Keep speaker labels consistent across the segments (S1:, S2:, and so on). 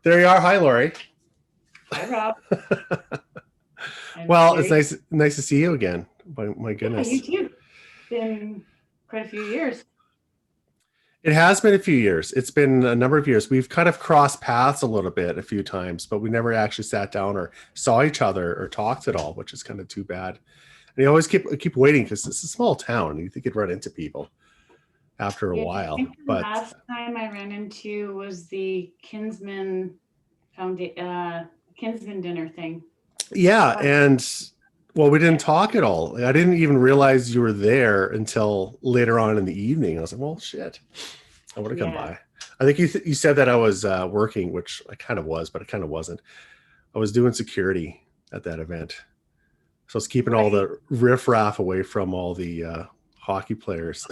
S1: There you are. Hi, Laurie.
S2: Hi, Rob. I'm
S1: Well, it's
S2: very,
S1: nice to see you again. My
S2: yeah, you
S1: goodness.
S2: too. Been quite a few years.
S1: It has been a few years. It's been a number of years. We've kind of crossed paths a little bit a few times, but we never actually sat down or saw each other or talked at all, which is kind of too bad. And you always keep waiting because it's a small town. You think you'd run into people after a
S2: Yeah, I
S1: while,
S2: think the
S1: but
S2: last time I ran into was the Kinsman dinner thing.
S1: yeah.
S2: But
S1: And well, we didn't
S2: yeah,
S1: talk at all. I didn't even realize you were there until later on in the evening. I was like, well, shit. I would have come
S2: yeah,
S1: by. I think you said that I was working, which I kind of was, but I kind of wasn't. I was doing security at that event, so I was keeping all
S2: right.
S1: the riffraff away from all the hockey players.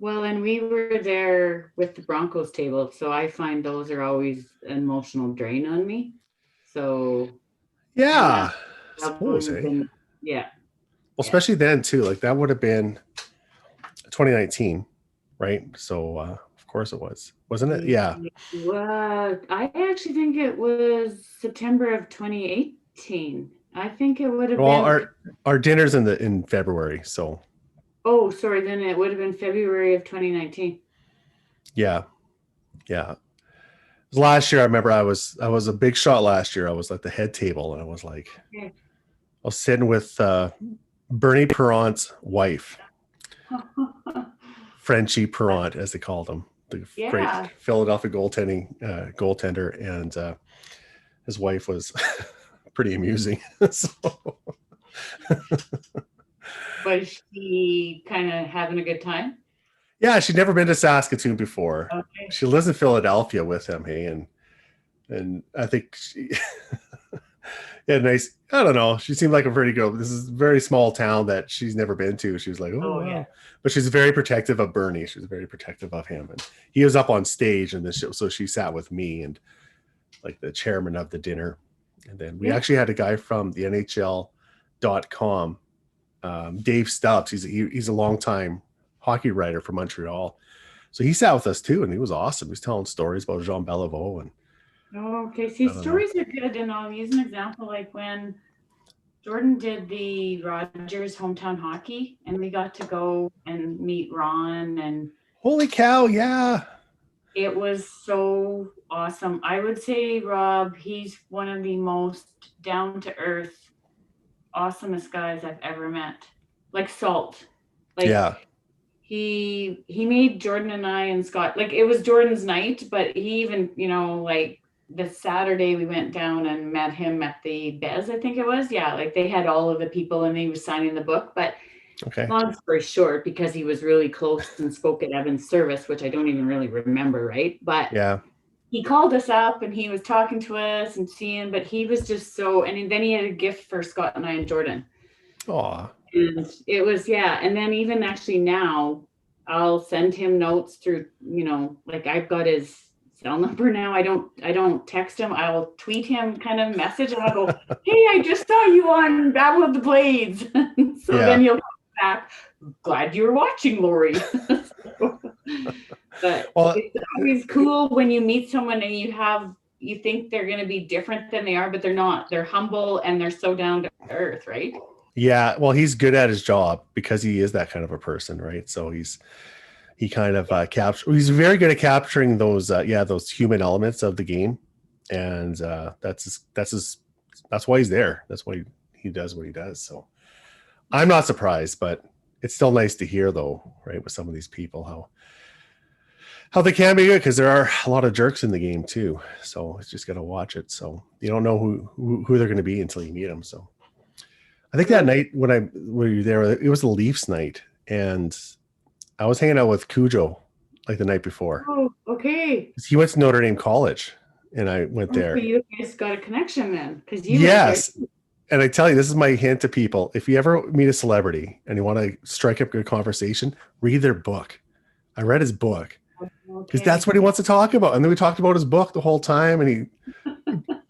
S2: Well, and we were there with the Broncos table, so I find those are always an emotional drain on me. So, and
S1: Yeah,
S2: that
S1: I
S2: loved
S1: suppose,
S2: ones
S1: eh?
S2: and yeah,
S1: Well,
S2: yeah.
S1: especially then too. Like that would have been 2019, right? So of course it was, wasn't it? Yeah.
S2: What? I actually think it was September of 2018. I think it would have
S1: Well,
S2: been,
S1: our dinner's in February, so
S2: oh, sorry, then it would have been February of 2019.
S1: yeah, yeah. Last year, I remember I was a big shot last year. I was at the head table, and I was like,
S2: Okay.
S1: I was sitting with Bernie Perrant's wife, Frenchie Perrant, as they called him, the great
S2: Yeah.
S1: Philadelphia goaltender, and his wife was pretty amusing. So,
S2: Was she kind of having a good time?
S1: yeah, she'd never been to Saskatoon before.
S2: Okay.
S1: She lives in Philadelphia with him, hey, and I think she yeah, nice. I don't know. She seemed like a pretty girl. This is a very small town that she's never been to. She was like, oh
S2: Oh, yeah.
S1: wow, but she's very protective of Bernie. She was very protective of him, and he was up on stage and this show, so she sat with me and like the chairman of the dinner, and then we
S2: Yeah.
S1: actually had a guy from the NHL.com, Dave Stubbs. He's a longtime hockey writer from Montreal, so he sat with us too, and he was awesome. He was telling stories about Jean Beliveau and
S2: Oh, okay. See,
S1: I don't know.
S2: stories are good. And I'll use an example like when Jordan did the Rogers hometown hockey, and we got to go and meet Ron, and
S1: Holy cow! Yeah.
S2: it was so awesome. I would say, Rob, he's one of the most down to earth, awesomest guys I've ever met. Like salt. Like
S1: Yeah.
S2: he made Jordan and I and Scott, like it was Jordan's night, but he even, like the Saturday we went down and met him at the Bez, I think it was. Yeah, like they had all of the people and he was signing the book. But
S1: Okay.
S2: long story short, because he was really close and spoke at Evan's service, which I don't even really remember, right? But
S1: Yeah.
S2: he called us up and he was talking to us and seeing, but he was just so, and then he had a gift for Scott and I and Jordan.
S1: Aw.
S2: And it was, yeah. And then even actually now, I'll send him notes through, like I've got his cell number now. I don't text him. I'll tweet him kind of message and I'll go, hey, I just saw you on Battle of the Blades. So then
S1: Yeah.
S2: he'll come back, glad you were watching, Laurie. But
S1: Well,
S2: it's always cool when you meet someone and you think they're going to be different than they are, but they're not. They're humble and they're so down to earth, right?
S1: yeah. Well, he's good at his job because he is that kind of a person, right? So he kind of capture. He's very good at capturing those, those human elements of the game, and that's why he's there. That's why he does what he does. So I'm not surprised, but it's still nice to hear, though, right? With some of these people, how they can be good because there are a lot of jerks in the game too. So it's just got to watch it. So you don't know who they're going to be until you meet them. So I think that
S2: True.
S1: night when you were there, it was the Leafs night, and I was hanging out with Cujo like the night before.
S2: Oh, okay.
S1: He went to Notre Dame College, and I went
S2: Oh, so
S1: there.
S2: you guys got a connection then, because you went there.
S1: Yes, and I tell you, this is my hint to people: if you ever meet a celebrity and you want to strike up good conversation, read their book. I read his book because that's
S2: Okay.
S1: what he wants to talk about, and then we talked about his book the whole time, and he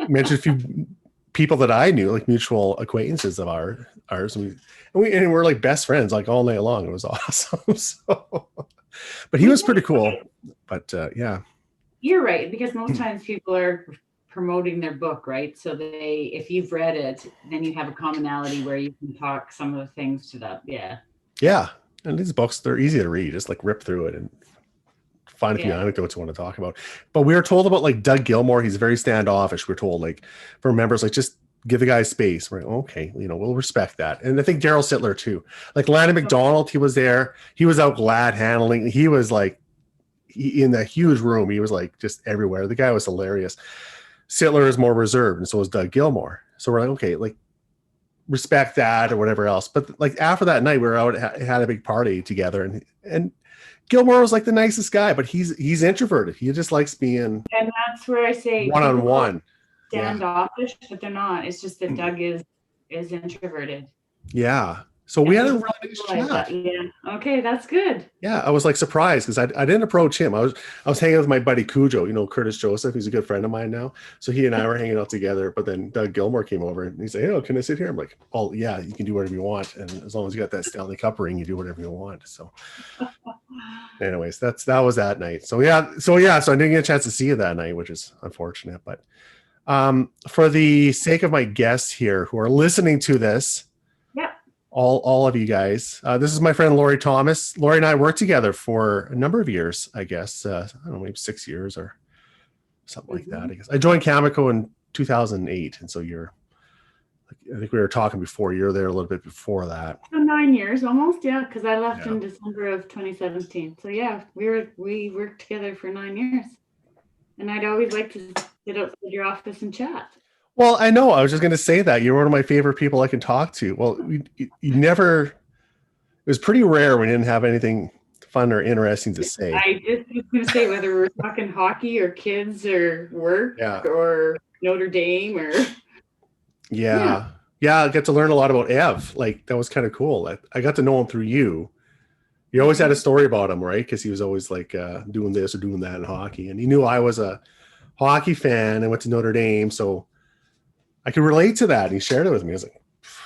S1: mentioned a few people that I knew, like mutual acquaintances of ours, and we're like best friends, like all night long. It was awesome. So, but he was pretty cool. But yeah,
S2: You're right, because most times people are promoting their book, right? So if you've read it, then you have a commonality where you can talk some of the things to that. Yeah.
S1: Yeah. And these books, they're easy to read. Just like rip through it and find a few
S2: Yeah.
S1: anecdotes you want to talk about. But we were told about like Doug Gilmore. He's very standoffish. We're told like for members, like just give the guy space. We're like, okay, we'll respect that. And I think Daryl Sittler too. Like Landon McDonald, he was there. He was out glad handling. He was like in that huge room. He was like just everywhere. The guy was hilarious. Sittler is more reserved, and so is Doug Gilmore. So we're like, okay, like respect that or whatever else. But like after that night, we were out, had a big party together, and Gilmore was like the nicest guy, but he's introverted. He just likes being,
S2: and that's where I say
S1: one-on-one,
S2: standoffish, but they're not. It's just that Doug is introverted.
S1: Yeah. So we had a really nice chat.
S2: Yeah. Okay, that's good.
S1: Yeah, I was like surprised because I didn't approach him. I was hanging with my buddy Cujo, Curtis Joseph. He's a good friend of mine now. So he and I were hanging out together. But then Doug Gilmore came over and he said, "Hey, can I sit here?" I'm like, "Oh yeah, you can do whatever you want, and as long as you got that Stanley Cup ring, you do whatever you want." So, anyways, that was that night. So I didn't get a chance to see you that night, which is unfortunate. But for the sake of my guests here who are listening to this. All of you guys. This is my friend Laurie Thomas. Laurie and I worked together for a number of years, I guess. I don't know, maybe 6 years or something like that. I guess I joined Cameco in 2008, and so I think we were talking before. You're there a little bit before that.
S2: So 9 years almost, yeah, because I left in December of 2017. So yeah, we worked together for 9 years, and I'd always like to sit outside your office and chat.
S1: Well, I know. I was just going to say that you're one of my favorite people I can talk to. Well, you never. It was pretty rare we didn't have anything fun or interesting to say.
S2: I just was going to say whether we're talking hockey or kids or work or Notre Dame or.
S1: Yeah, I got to learn a lot about Ev. Like that was kind of cool. I got to know him through you. You always had a story about him, right? Because he was always like doing this or doing that in hockey, and he knew I was a hockey fan and went to Notre Dame, so. I could relate to that. And he shared it with me. I was like,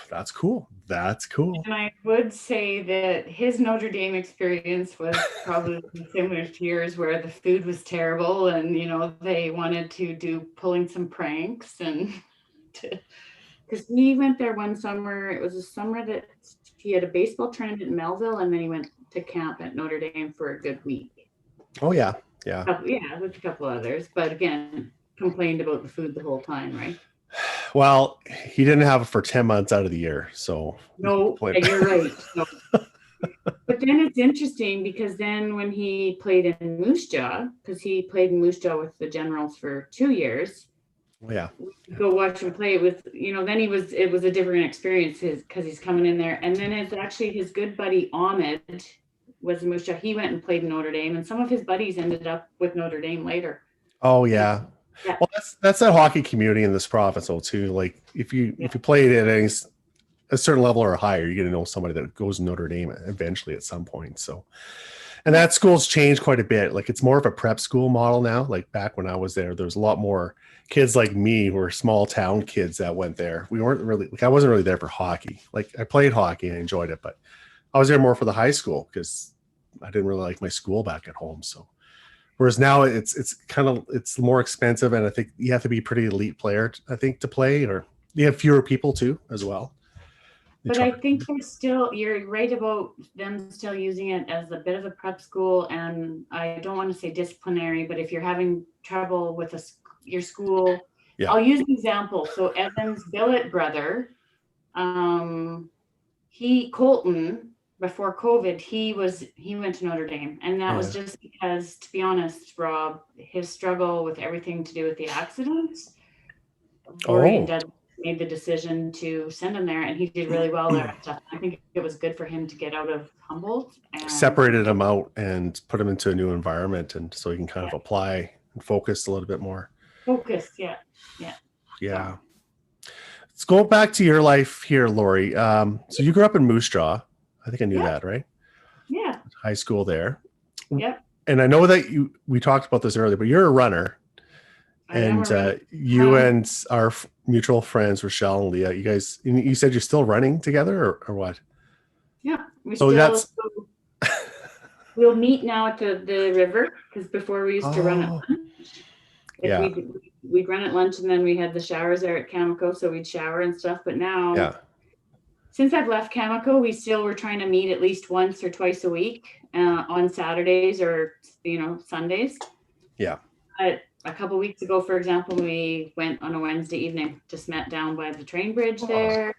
S1: that's cool. That's cool.
S2: And I would say that his Notre Dame experience was probably similar to yours, where the food was terrible and, they wanted to do pulling some pranks because we went there one summer. It was a summer that he had a baseball tournament in Melville, and then he went to camp at Notre Dame for a good week.
S1: Oh, yeah.
S2: Yeah. Yeah, with a couple others. But again, complained about the food the whole time, right?
S1: Well, he didn't have it for 10 months out of the year, so
S2: no, you're right. No. But then it's interesting because then when he played in Moose Jaw, because he played in Moose Jaw with the Generals for 2 years.
S1: Yeah.
S2: Go watch him play with, then it was a different experience because he's coming in there. And then it's actually his good buddy Ahmed was in Moose Jaw. He went and played in Notre Dame, and some of his buddies ended up with Notre Dame later.
S1: Oh, yeah.
S2: Yeah.
S1: Well, that's that hockey community in this province, though, too. Like if you played at a certain level or higher, you're going to know somebody that goes to Notre Dame eventually at some point. So, and that school's changed quite a bit. Like it's more of a prep school model now. Like back when I was there was a lot more kids like me who were small town kids that went there. We weren't really I wasn't really there for hockey. Like I played hockey and I enjoyed it, but I was there more for the high school because I didn't really like my school back at home. So. Whereas now it's more expensive, and I think you have to be a pretty elite player, I think, to play, or you have fewer people too as well.
S2: But I think you're right about them still using it as a bit of a prep school, and I don't want to say disciplinary, but if you're having trouble with your school, I'll use an example. So Evan's billet brother, Colton. Before COVID, he went to Notre Dame, and that was just because, to be honest, Rob, his struggle with everything to do with the accidents. Laurie and Dad made the decision to send him there, and he did really well there. I think it was good for him to get out of Humboldt. And
S1: separated him out and put him into a new environment, and so he can kind of apply and focus a little bit more.
S2: Yeah.
S1: Let's go back to your life here, Laurie. So you grew up in Moose Jaw. I think I knew that, right?
S2: Yeah.
S1: High school there.
S2: Yep.
S1: And I know that we talked about this earlier, but you're a runner. And you and our mutual friends, Rochelle and Leah, you said you're still running together or what?
S2: Yeah.
S1: We'll
S2: meet now at the river because before we used to run at lunch. Like
S1: Yeah.
S2: we'd run at lunch, and then we had the showers there at Cameco, so we'd shower and stuff. But now,
S1: Yeah.
S2: since I've left Cameco, we still were trying to meet at least once or twice a week on Saturdays or Sundays.
S1: Yeah.
S2: But a couple weeks ago, for example, we went on a Wednesday evening, just met down by the train bridge there,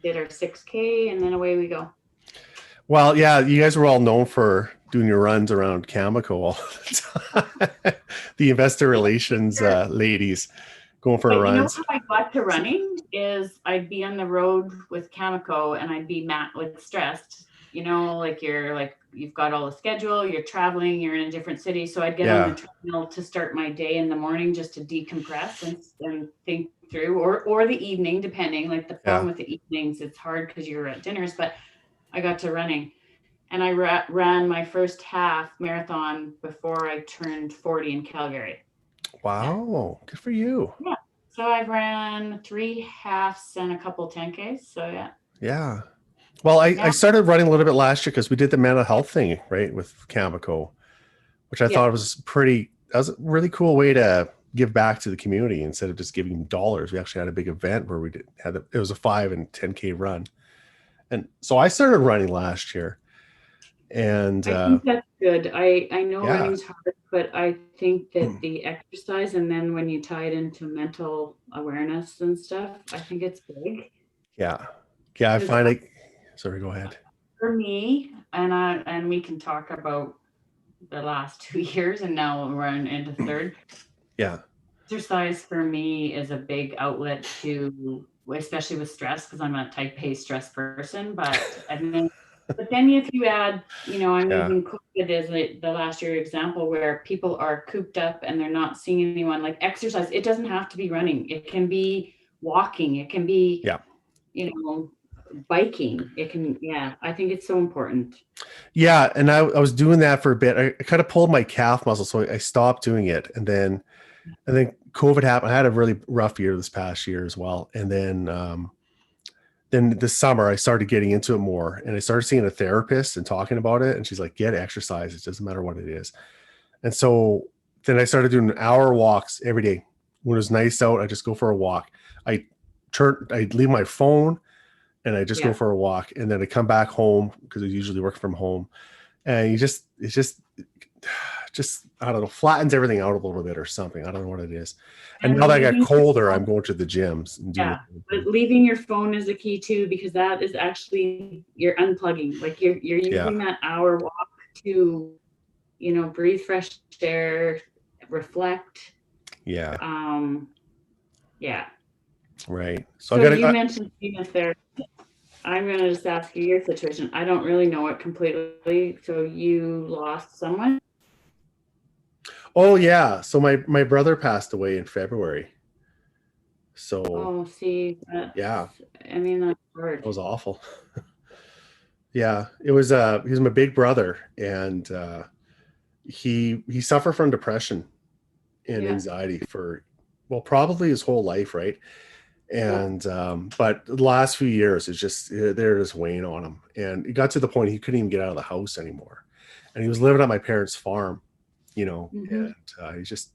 S2: did our 6K, and then away we go.
S1: Well, yeah, you guys were all known for doing your runs around Cameco all the time. The investor relations ladies going for runs.
S2: How I got to running is I'd be on the road with Cameco and I'd be stressed. Like you've got all the schedule, you're traveling, you're in a different city. So I'd get on the treadmill to start my day in the morning just to decompress and think through, or the evening, depending. Like the problem with the evenings, it's hard because you're at dinners, but I got to running. And I ran my first half marathon before I turned 40 in Calgary.
S1: Wow, good for you.
S2: Yeah. So I've ran 3 halves and a couple 10Ks. So yeah.
S1: Yeah. Well, I started running a little bit last year because we did the mental health thing, right, with Cameco, which I thought was that was a really cool way to give back to the community instead of just giving dollars. We actually had a big event where it was a 5 and 10K run. And so I started running last year. And
S2: I think that's good. I know running's hard, but I think that the exercise, and then when you tie it into mental awareness and stuff, I think it's big.
S1: Yeah. I find it. Sorry, go ahead.
S2: For me, and we can talk about the last 2 years, and now we're into third.
S1: Yeah.
S2: Exercise for me is a big outlet to, especially with stress, because I'm a type A stress person. But then if you add, I'm using COVID as the last year example where people are cooped up and they're not seeing anyone. Like exercise, it doesn't have to be running. It can be walking. It can be, biking. It can, I think it's so important.
S1: Yeah, and I was doing that for a bit. I kind of pulled my calf muscle, so I stopped doing it. And then COVID happened. I had a really rough year this past year as well. And then this summer I started getting into it more, and I started seeing a therapist and talking about it. And she's like, get exercise. It doesn't matter what it is. And so then I started doing hour walks every day. When it was nice out, I just go for a walk. I'd leave my phone and I just go for a walk, and then I come back home because I usually work from home, and it's just I don't know, flattens everything out a little bit or something. I don't know what it is. And now that I got colder, I'm going to the gyms.
S2: But leaving your phone is the key too, because that is actually you're unplugging. Like you're using that hour walk to, breathe fresh air, reflect.
S1: Yeah. Right.
S2: So you mentioned being a therapist. I'm going to just ask you your situation. I don't really know it completely. So you lost someone?
S1: Oh yeah. So my brother passed away in February. So.
S2: Oh, see. I mean, that's hard.
S1: It was awful. Yeah, it was. He was my big brother, and he suffered from depression and anxiety for, probably his whole life, right? And but the last few years, it's just they're just weighing on him, and it got to the point he couldn't even get out of the house anymore, and he was living at my parents' farm, and he just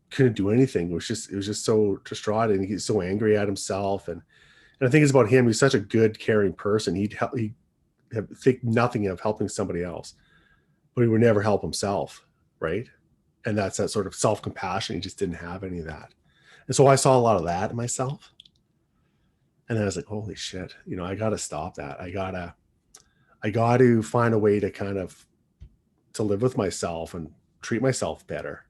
S1: couldn't do anything. It was just so distraught, and he's so angry at himself, and I think it's about him. He's such a good, caring person. He'd think nothing of helping somebody else, but he would never help himself, right? And that's that sort of self-compassion. He just didn't have any of that. And so I saw a lot of that in myself. And then I was like, holy shit, I got to stop that. I got to find a way to to live with myself and treat myself better,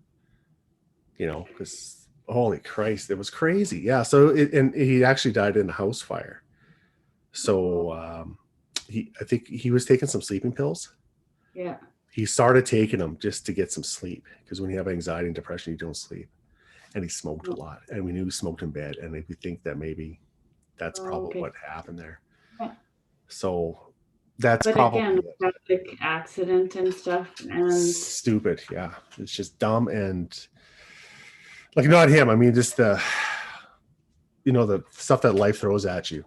S1: because holy Christ, it was crazy. Yeah. So and he actually died in a house fire. So I think he was taking some sleeping pills.
S2: Yeah.
S1: He started taking them just to get some sleep, because when you have anxiety and depression, you don't sleep. And he smoked a lot, and we knew he smoked in bed, and we think that maybe that's probably what happened there. Yeah. So that's probably
S2: again, traffic accident and stuff, and
S1: stupid. Yeah, it's just dumb, and like, not him. I mean, just the stuff that life throws at you.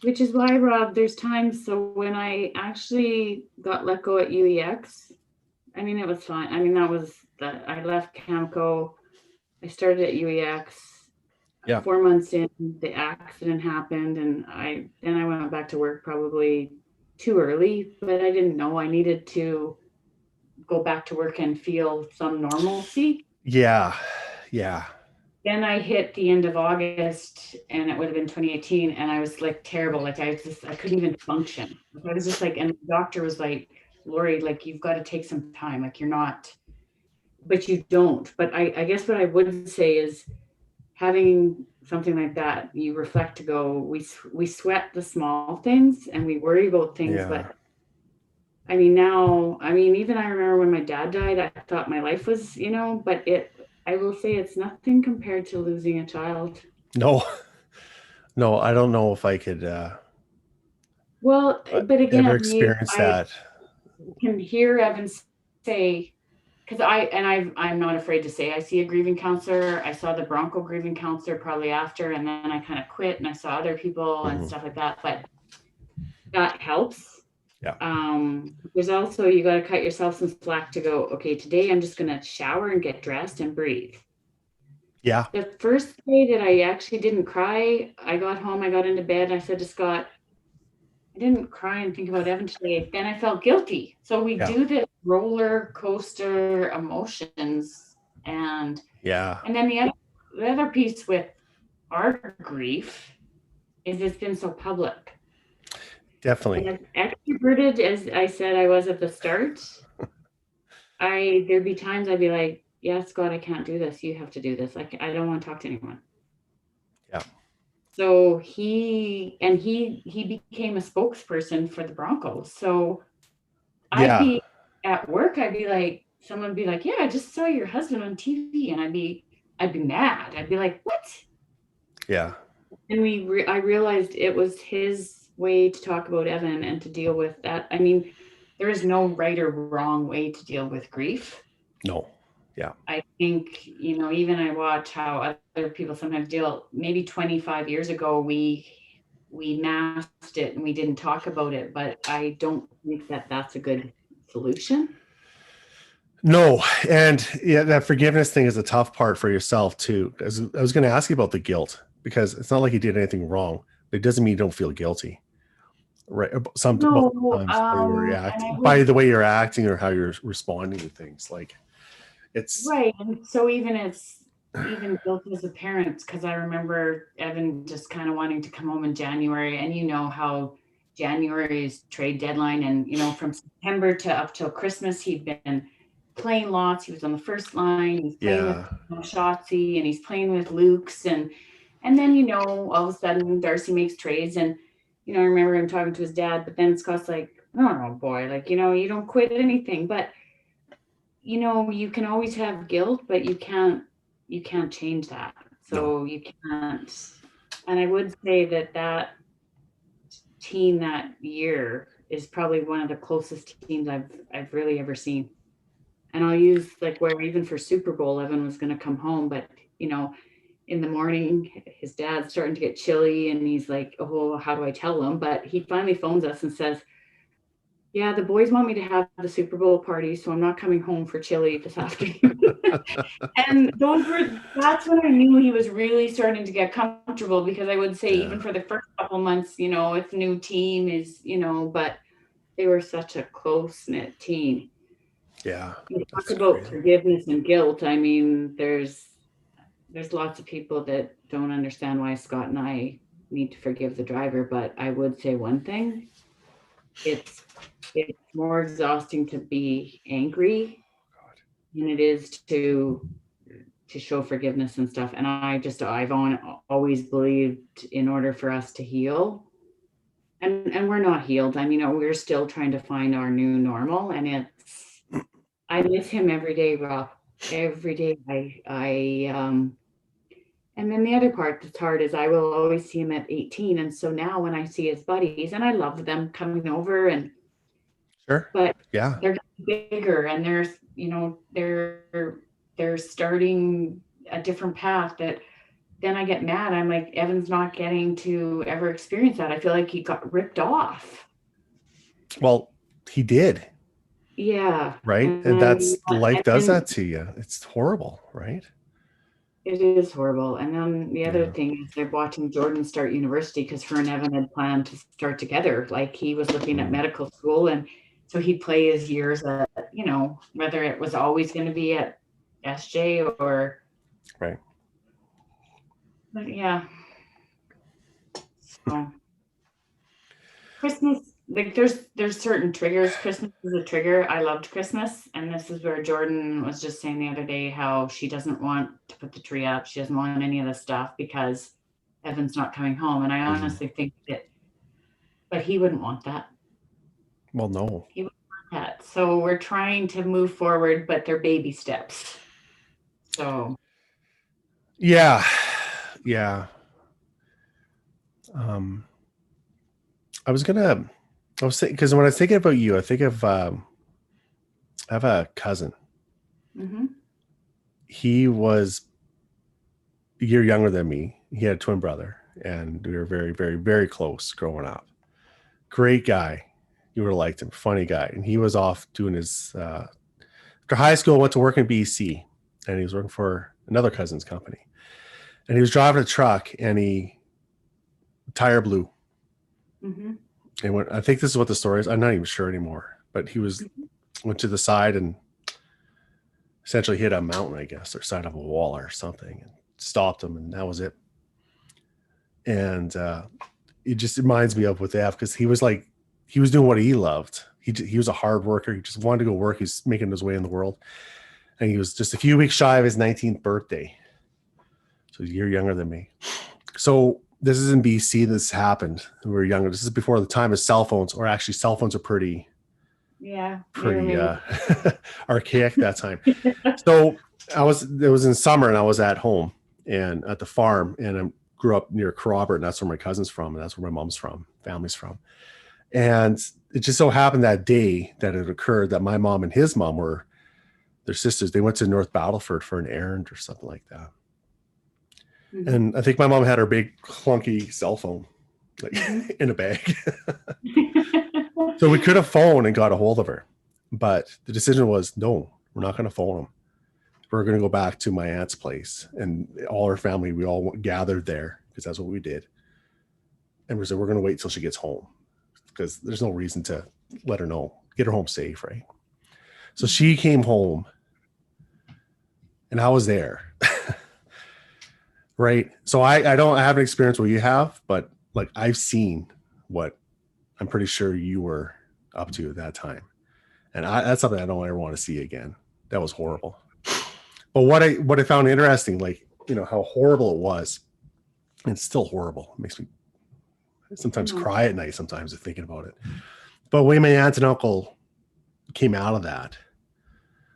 S2: Which is why, Rob, there's times. So when I actually got let go at UEX, I mean, it was fine. I mean, that was that I left Camco. I started at UEX.
S1: Yeah.
S2: 4 months in, the accident happened, and then I went back to work probably too early, but I didn't know I needed to go back to work and feel some normalcy.
S1: Yeah. Yeah.
S2: Then I hit the end of August, and it would have been 2018, and I was like terrible. Like I couldn't even function. I was just like, and the doctor was like, Laurie, like you've got to take some time. Like you're not, but you don't. But I guess what I would say is having something like that, you reflect to go, we sweat the small things and we worry about things,
S1: Yeah.
S2: but I mean, now, I mean, even I remember when my dad died, I thought my life was, but I will say it's nothing compared to losing a child.
S1: No, no, I don't know if I could
S2: Well, but again,
S1: ever experience
S2: I
S1: that.
S2: can hear Evan say, because I'm not afraid to say I see a grieving counselor. I saw the Bronco grieving counselor probably after, and then I kind of quit and I saw other people and stuff like that. But that helps.
S1: Yeah.
S2: There's also, you got to cut yourself some slack to go, okay, today I'm just going to shower and get dressed and breathe.
S1: Yeah.
S2: The first day that I actually didn't cry, I got home, I got into bed, and I said to Scott, I didn't cry and think about Evan today. Then I felt guilty. So we do this roller coaster emotions. And then the other piece with our grief is it's been so public.
S1: Definitely.
S2: And as extroverted as I said I was at the start, there'd be times I'd be like, yeah, Scott, I can't do this. You have to do this. Like, I don't want to talk to anyone.
S1: Yeah.
S2: So he became a spokesperson for the Broncos. So I'd be at work, I'd be like, someone would be like, yeah, I just saw your husband on TV. And I'd be mad. I'd be like, what?
S1: Yeah.
S2: And I realized it was his way to talk about Evan and to deal with that. I mean, there is no right or wrong way to deal with grief.
S1: No. Yeah.
S2: I think, even I watch how other people sometimes deal. Maybe 25 years ago, we masked it and we didn't talk about it, but I don't think that that's a good solution.
S1: No. And that forgiveness thing is a tough part for yourself too. As I was going to ask you about the guilt, because it's not like you did anything wrong, but it doesn't mean you don't feel guilty. Right. Sometimes by the way you're acting or how you're responding to things, like it's
S2: right. And so even guilt as a parent, because I remember Evan just kind of wanting to come home in January, and how January is trade deadline, and from September to up till Christmas, he'd been playing lots. He was on the first line. He's playing with Shotzi, and he's playing with Luke's, and then all of a sudden Darcy makes trades, and I remember him talking to his dad, but then Scott's like, oh boy, like you don't quit anything, but you can always have guilt, but you can't change that. So you can't. And I would say that team that year is probably one of the closest teams I've really ever seen. And I'll use like where even for Super Bowl, Evan was going to come home, but in the morning, his dad's starting to get chilly and he's like, oh, how do I tell him? But he finally phones us and says, yeah, the boys want me to have the Super Bowl party, so I'm not coming home for chili this afternoon. And that's when I knew he was really starting to get comfortable, because I would say even for the first couple months, it's a new team but they were such a close-knit team.
S1: Yeah.
S2: You talk about forgiveness and guilt. I mean, there's lots of people that don't understand why Scott and I need to forgive the driver, but I would say one thing, it's more exhausting to be angry than it is to show forgiveness and stuff. And I've always believed in order for us to heal, and we're not healed. I mean, we're still trying to find our new normal, and I miss him every day, Rob. Every day. And then the other part that's hard is I will always see him at 18. And so now when I see his buddies, and I love them coming over, but they're bigger, and they're starting a different path, that then I get mad. I'm like, Evan's not getting to ever experience that. I feel like he got ripped off.
S1: Well, he did.
S2: Yeah.
S1: right? And
S2: And
S1: that's life does
S2: then
S1: that to you. It's horrible, right?
S2: it is horrible. And then the other
S1: Yeah.
S2: thing is they're watching Jordan start university because her and Evan had planned to start together. Like he was looking at
S1: Mm,
S2: medical school, and so he'd play his years at, whether it was always going to be at SJ or,
S1: right.
S2: but yeah. So Christmas, like there's certain triggers. Christmas is a trigger. I loved Christmas, and this is where Jordan was just saying the other day how she doesn't want to put the tree up. She doesn't want any of this stuff because Evan's not coming home. And I
S1: Mhm.
S2: honestly think that, but he wouldn't want that.
S1: Well, no.
S2: He wouldn't want that. So we're trying to move forward, but they're baby steps. So
S1: Yeah. Yeah. Um, I was gonna. I was thinking because when I was thinking about you, I think of. I have a cousin.
S2: mhm.
S1: He was a year younger than me. He had a twin brother, and we were very, very, very close growing up. Great guy. You would have liked him. Funny guy. And he was off doing his after high school. Went to work in BC, and he was working for another cousin's company. And he was driving a truck, and he tire blew.
S2: Mhm.
S1: And when I think this is what the story is, I'm not even sure anymore. But he went to the side and essentially hit a mountain, I guess, or side of a wall or something, and stopped him, and that was it. And it just reminds me of with F because he was like he was doing what he loved. He was a hard worker. He just wanted to go work. He's making his way in the world, and he was just a few weeks shy of his 19th birthday, so he's a year younger than me. So this is in BC. This happened when we were younger. This is before the time of cell phones, or actually, cell phones are
S2: Yeah.
S1: pretty archaic that time. So it was in summer, and I was at home and at the farm, and I grew up near Robert, and that's where my cousin's from, and that's where my mom's from, family's from. And it just so happened that day that it occurred that my mom and his mom were their sisters. They went to North Battleford for an errand or something like that.
S2: Mhm.
S1: And I think my mom had her big clunky cell phone like
S2: Mhm.
S1: in a bag. So we could have phoned and got a hold of her. But the decision was no, we're not going to phone them. We're going to go back to my aunt's place, and all our family, we all gathered there because that's what we did. And we said, we're going to wait till she gets home because there's no reason to let her know, get her home safe. Right. So she came home and I was there. Right. So I don't have an experience where you have, but like I've seen what I'm pretty sure you were up to at that time. And that's something I don't ever want to see again. That was horrible. But what I found interesting, like, how horrible it was, and it's still horrible. It makes me sometimes
S2: Mhm.
S1: cry at night sometimes thinking about it. But when my aunt and uncle came out of that,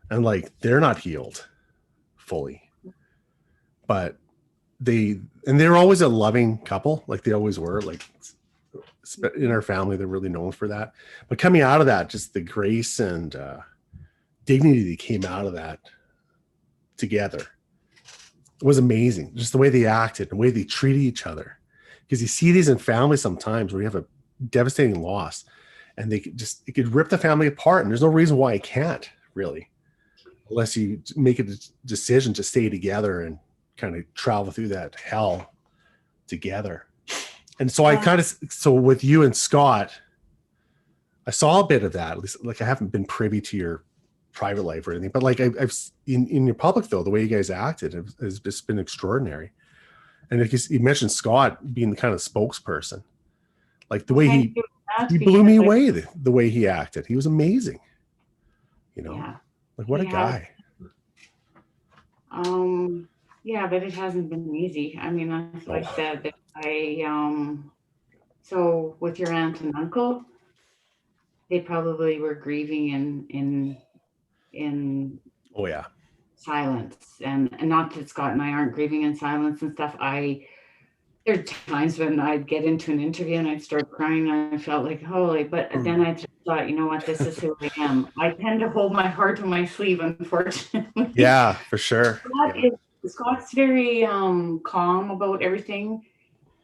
S1: and like they're not healed fully, but they were always a loving couple, like they always were. Like in our family, they're really known for that. But coming out of that, just the grace and dignity that came out of that together was amazing. Just the way they acted, the way they treated each other. Because you see these in families sometimes where you have a devastating loss, and it could rip the family apart, and there's no reason why it can't really, unless you make a decision to stay together and kind of travel through that hell together. And so so with you and Scott, I saw a bit of that. At least, like I haven't been privy to your private life or anything, but like I've in your public though, the way you guys acted has just been extraordinary. And like you mentioned Scott being the kind of spokesperson, like the
S2: Well,
S1: way
S2: thank you for
S1: he
S2: that
S1: blew
S2: because
S1: me
S2: like,
S1: away. The way he acted, he was amazing.
S2: yeah,
S1: Like what
S2: he
S1: a
S2: has.
S1: guy.
S2: Yeah, but it hasn't been easy. I mean, as I
S1: Oh,
S2: said, that so with your aunt and uncle, they probably were grieving in
S1: oh yeah.
S2: silence, and not that Scott and I aren't grieving in silence and stuff. There's times when I'd get into an interview and I'd start crying and I felt like holy, but then I just thought, you know what, this is who I am. I tend to hold my heart on my sleeve, unfortunately.
S1: Yeah, for sure.
S2: Scott
S1: Yeah.
S2: Scott's very calm about everything.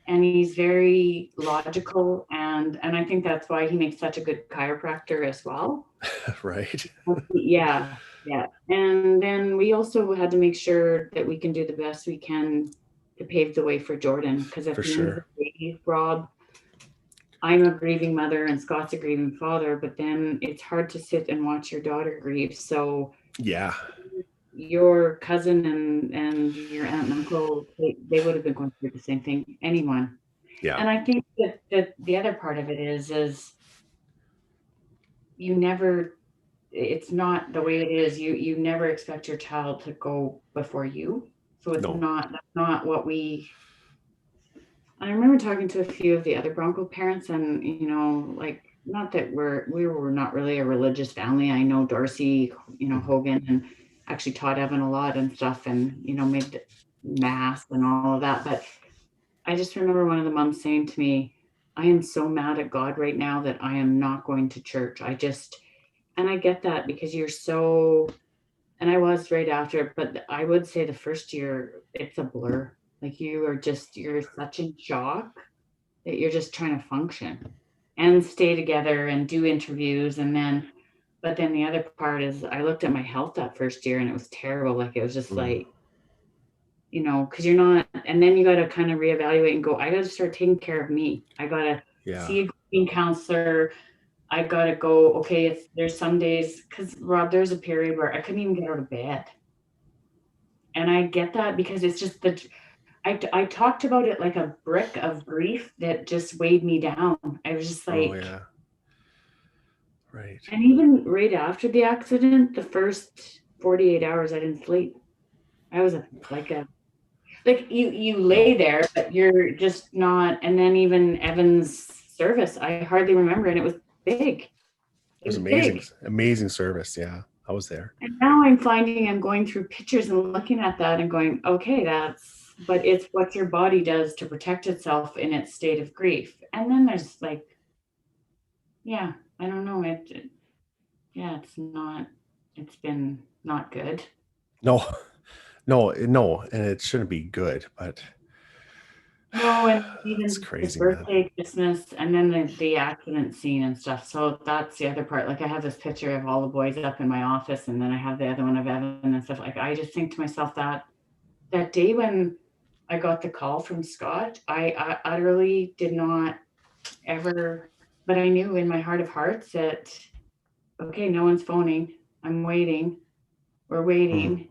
S2: and he's very logical, and I think that's why he makes such a good chiropractor as well.
S1: Right.
S2: Yeah, yeah. And then we also had to make sure that we can do the best we can to pave the way for Jordan, because at
S1: For
S2: the end of the
S1: sure.
S2: day, Rob, I'm a grieving mother and Scott's a grieving father, but then it's hard to sit and watch your daughter grieve. So
S1: Yeah.
S2: your cousin and your aunt and uncle, they would have been going through the same thing, anyone.
S1: Yeah.
S2: And I think that the other part of it is you never, it's not the way it is. You never expect your child to go before you. So it's
S1: No.
S2: not, that's not what we, I remember talking to a few of the other Bronco parents, and like, not that we were not really a religious family. I know Darcy, Hogan, and actually taught Evan a lot and stuff, and made mass and all of that. But I just remember one of the moms saying to me, "I am so mad at God right now that I am not going to church. And I get that, because you're so, and I was right after, but I would say the first year it's a blur. Like you're such in shock that you're just trying to function and stay together and do interviews. But then the other part is I looked at my health that first year and it was terrible. Like it was just like, because you're not, and then you got to kind of reevaluate and go, I got to start taking care of me. I got to
S1: Yeah.
S2: see a grieving counselor. I got to go, okay, if there's some days, because Rob, there's a period where I couldn't even get out of bed. And I get that, because it's just I talked about it like a brick of grief that just weighed me down. I was just
S1: Oh
S2: like,
S1: yeah. Right.
S2: and even right after the accident, the first 48 hours, I didn't sleep. I was like you lay
S1: No.
S2: there, but you're just not. And then even Evan's service, I hardly remember, and it was big.
S1: It
S2: It
S1: was
S2: was
S1: amazing.
S2: big.
S1: Amazing service. Yeah. I was there.
S2: And now I'm finding I'm going through pictures and looking at that and going, okay, but it's what your body does to protect itself in its state of grief. And then there's like, yeah, I don't know. Yeah, it's been not good.
S1: No. No. And it shouldn't be good, but
S2: No, and
S1: it's
S2: even his
S1: crazy, man.
S2: birthday, Christmas, and then the accident scene and stuff. So that's the other part. Like I have this picture of all the boys up in my office, and then I have the other one of Evan and stuff. Like I just think to myself that day when I got the call from Scott, I utterly did not ever, but I knew in my heart of hearts that, okay, no one's phoning. I'm waiting. We're
S1: Mhm.
S2: waiting.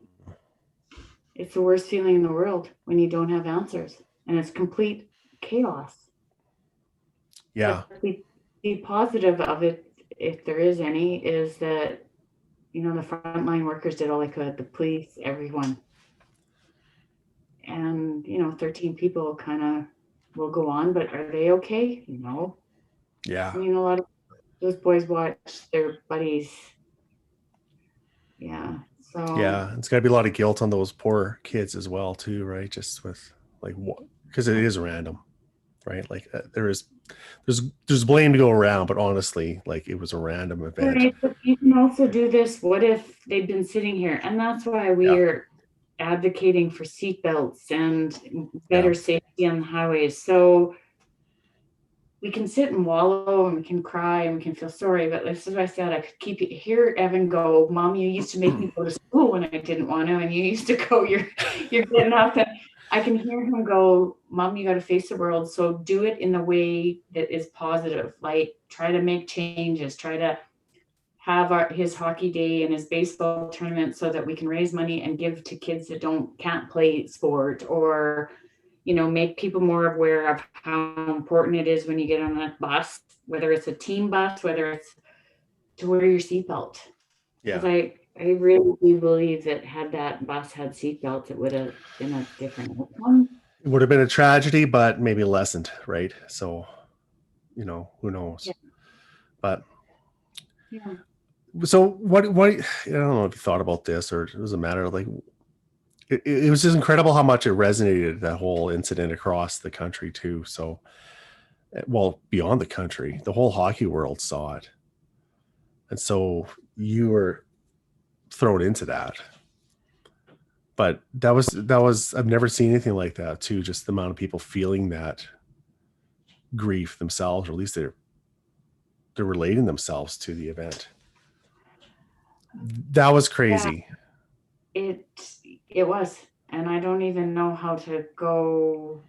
S2: It's the worst feeling in the world when you don't have answers and it's complete chaos.
S1: Yeah.
S2: But the positive of it, if there is any, is that, the frontline workers did all they could, the police, everyone. And, 13 people kind of will go on, but are they okay? No.
S1: Yeah.
S2: I mean, a lot of those boys watch their buddies. Yeah. So,
S1: Yeah. It's got to be a lot of guilt on those poor kids as well, too, right? Just with like what, because it is random, right? Like there's blame to go around, but honestly, like it was a random event.
S2: right, but you can also do this. What if they've been sitting here? And that's why
S1: Yeah.
S2: we're advocating for seatbelts and
S1: Yeah.
S2: better safety on the highways. So we can sit and wallow and we can cry and we can feel sorry. But this is what I said. I could hear Evan go, Mom, you used to make me go to school when I didn't want to, and you used to go, you're getting up. And I can hear him go, Mom, you got to face the world. So do it in a way that is positive. Like try to make changes, try to have his hockey day and his baseball tournament so that we can raise money and give to kids that can't play sport, or make people more aware of how important it is when you get on a bus, whether it's a team bus, whether it's to wear your seatbelt. Because
S1: Yeah.
S2: I really do believe that had that bus had seatbelts, it would have been a different outcome.
S1: It would have been a tragedy, but maybe lessened, right? So, who knows?
S2: Yeah.
S1: But
S2: Yeah.
S1: so what, I don't know if you thought about this or it doesn't matter. Like it was just incredible how much it resonated, that whole incident across the country too. So, well, beyond the country, the whole hockey world saw it. And so you were thrown into that. But that was I've never seen anything like that too. Just the amount of people feeling that grief themselves, or at least they're relating themselves to the event. That was crazy.
S2: Yeah, it was, and I don't even know how to go.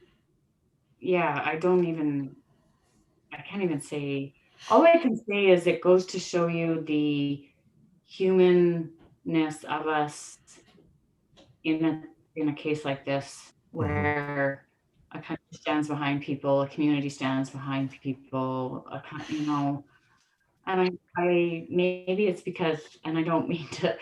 S2: Yeah, I can't even say. All I can say is it goes to show you the humanness of us in a case like this, where a country stands behind people, a community stands behind people, and I maybe it's because, and I don't mean to,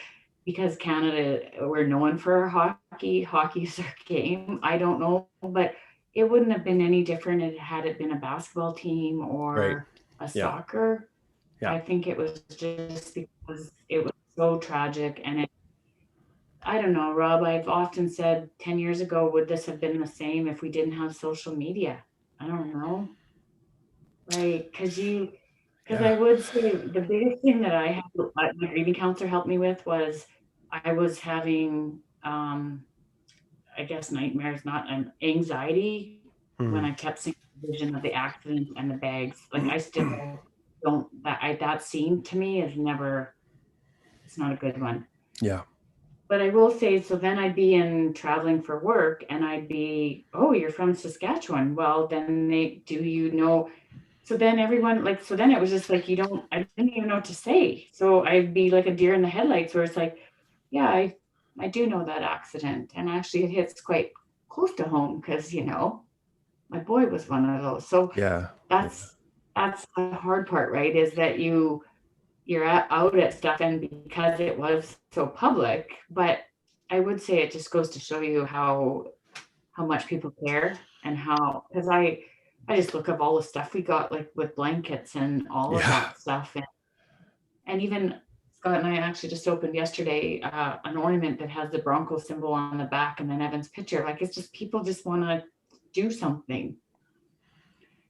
S2: because Canada, we're known for hockey. Hockey's our game. I don't know, but it wouldn't have been any different had it been a basketball team
S1: Right.
S2: or a
S1: Yeah.
S2: soccer.
S1: Yeah.
S2: I think it was just because it was so tragic, and I don't know, Rob. I've often said 10 years ago, would this have been the same if we didn't have social media? I don't know. Right. Because
S1: Yeah.
S2: I would say the biggest thing that I had, my grieving counselor helped me with was I was having, I guess, nightmares, not an anxiety, when
S1: Mm.
S2: I kept seeing the vision of the accident and the bags. Like I still don't, that scene to me is never, it's not a good one.
S1: Yeah.
S2: But I will say, so then I'd be in traveling for work and I'd be, oh, you're from Saskatchewan. Well, then do you know? So then everyone, like, so then it was just like, I didn't even know what to say. So I'd be like a deer in the headlights where it's like, yeah, I do know that accident. And actually it hits quite close to home because, my boy was one of those. So
S1: Yeah.
S2: that's, that's the hard part, right? Is that out at stuff, and because it was so public. But I would say it just goes to show you how much people care, and how, because I just look up all the stuff we got, like with blankets and all of
S1: Yeah.
S2: that stuff, and even Scott and I actually just opened yesterday an ornament that has the Bronco symbol on the back and then Evan's picture. Like, it's just people just want to do something.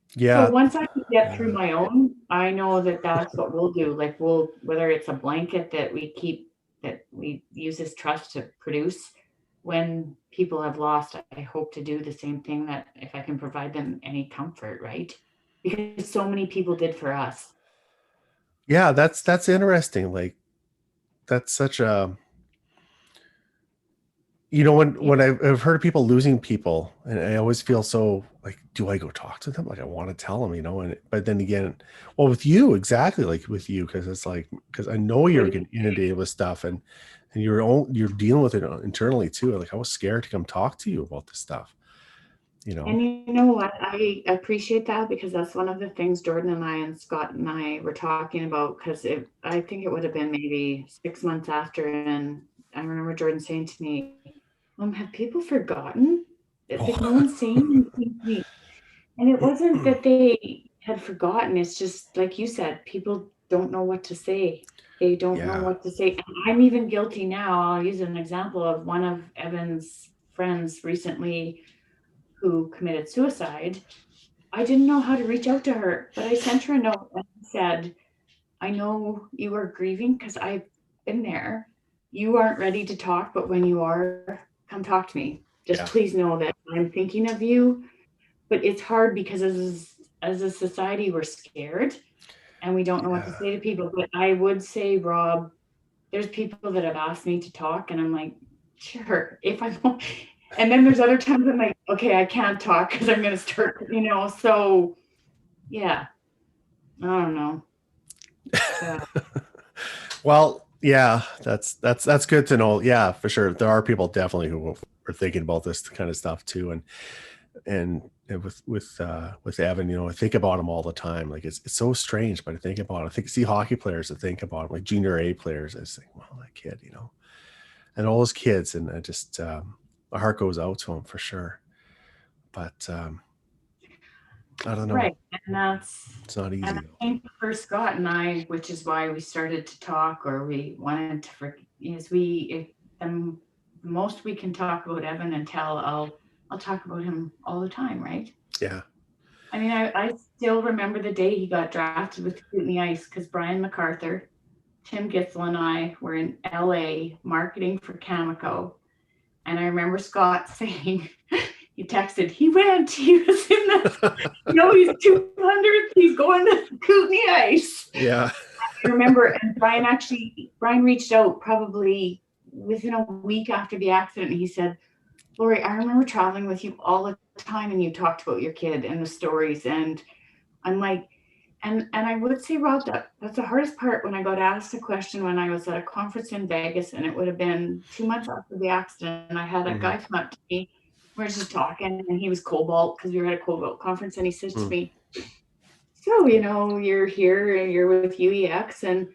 S2: So
S1: Yeah.
S2: once I can get through my own, I know that that's what we'll do. Like, whether it's a blanket that we keep, that we use as trust to produce, when people have lost, I hope to do the same thing, that if I can provide them any comfort, right? Because so many people did for us.
S1: Yeah. That's interesting. Like, that's such a, when I've heard of people losing people, and I always feel so like, do I go talk to them? Like, I want to tell them, and but then again, well, with you, exactly, like with you, because it's like, because I know you're getting inundated with stuff, and you're dealing with it internally too. Like, I was scared to come talk to you about this stuff.
S2: And you know what? I appreciate that, because that's one of the things Jordan and I and Scott and I were talking about. Because I think it would have been maybe 6 months after, and I remember Jordan saying to me, have people forgotten? It's like no one's saying anything to me. And it wasn't that they had forgotten. It's just like you said, people don't know what to say. They don't know
S1: Yeah.
S2: what to say. And I'm even guilty now. I'll use an example of one of Evan's friends recently who committed suicide. I didn't know how to reach out to her, but I sent her a note and said, I know you are grieving because I've been there. You aren't ready to talk, but when you are, come talk to me. Just please know that I'm thinking of you. But it's hard because as a society, we're scared and we don't know what to say to people. But I would say, Rob, there's people that have asked me to talk, and I'm like, sure, if I won't. And then there's other times I'm like, okay, I can't talk because I'm going to start, so yeah, I don't know.
S1: Well, yeah, that's good to know. Yeah, for sure. There are people definitely who are thinking about this kind of stuff too, and with Evan, I think about him all the time. Like, it's so strange, but I think about him. See hockey players that think about him, like junior A players. I just think, well, that kid, and all those kids, and I just my heart goes out to him for sure. But I don't know.
S2: Right, and
S1: it's not easy.
S2: I think for Scott and I, which is why we started to talk, or we wanted to, is if the most we can talk about Evan and tell, I'll talk about him all the time, right?
S1: Yeah.
S2: I mean, I still remember the day he got drafted with Kootenay Ice, because Brian MacArthur, Tim Gitzel, and I were in LA marketing for Cameco. And I remember Scott saying, he texted, he was in the, he's 200, he's going to Kootenay Ice.
S1: Yeah.
S2: I remember, and Brian reached out probably within a week after the accident. And he said, Laurie, I remember traveling with you all the time and you talked about your kid and the stories. And I'm like, and I would say, Rob, that's the hardest part when I got asked a question when I was at a conference in Vegas, and it would have been 2 months after the accident. And I had a guy come up to me, we were just talking, and he was Cobalt because we were at a Cobalt conference, and he says to me, so, you're here and you're with UEX, and,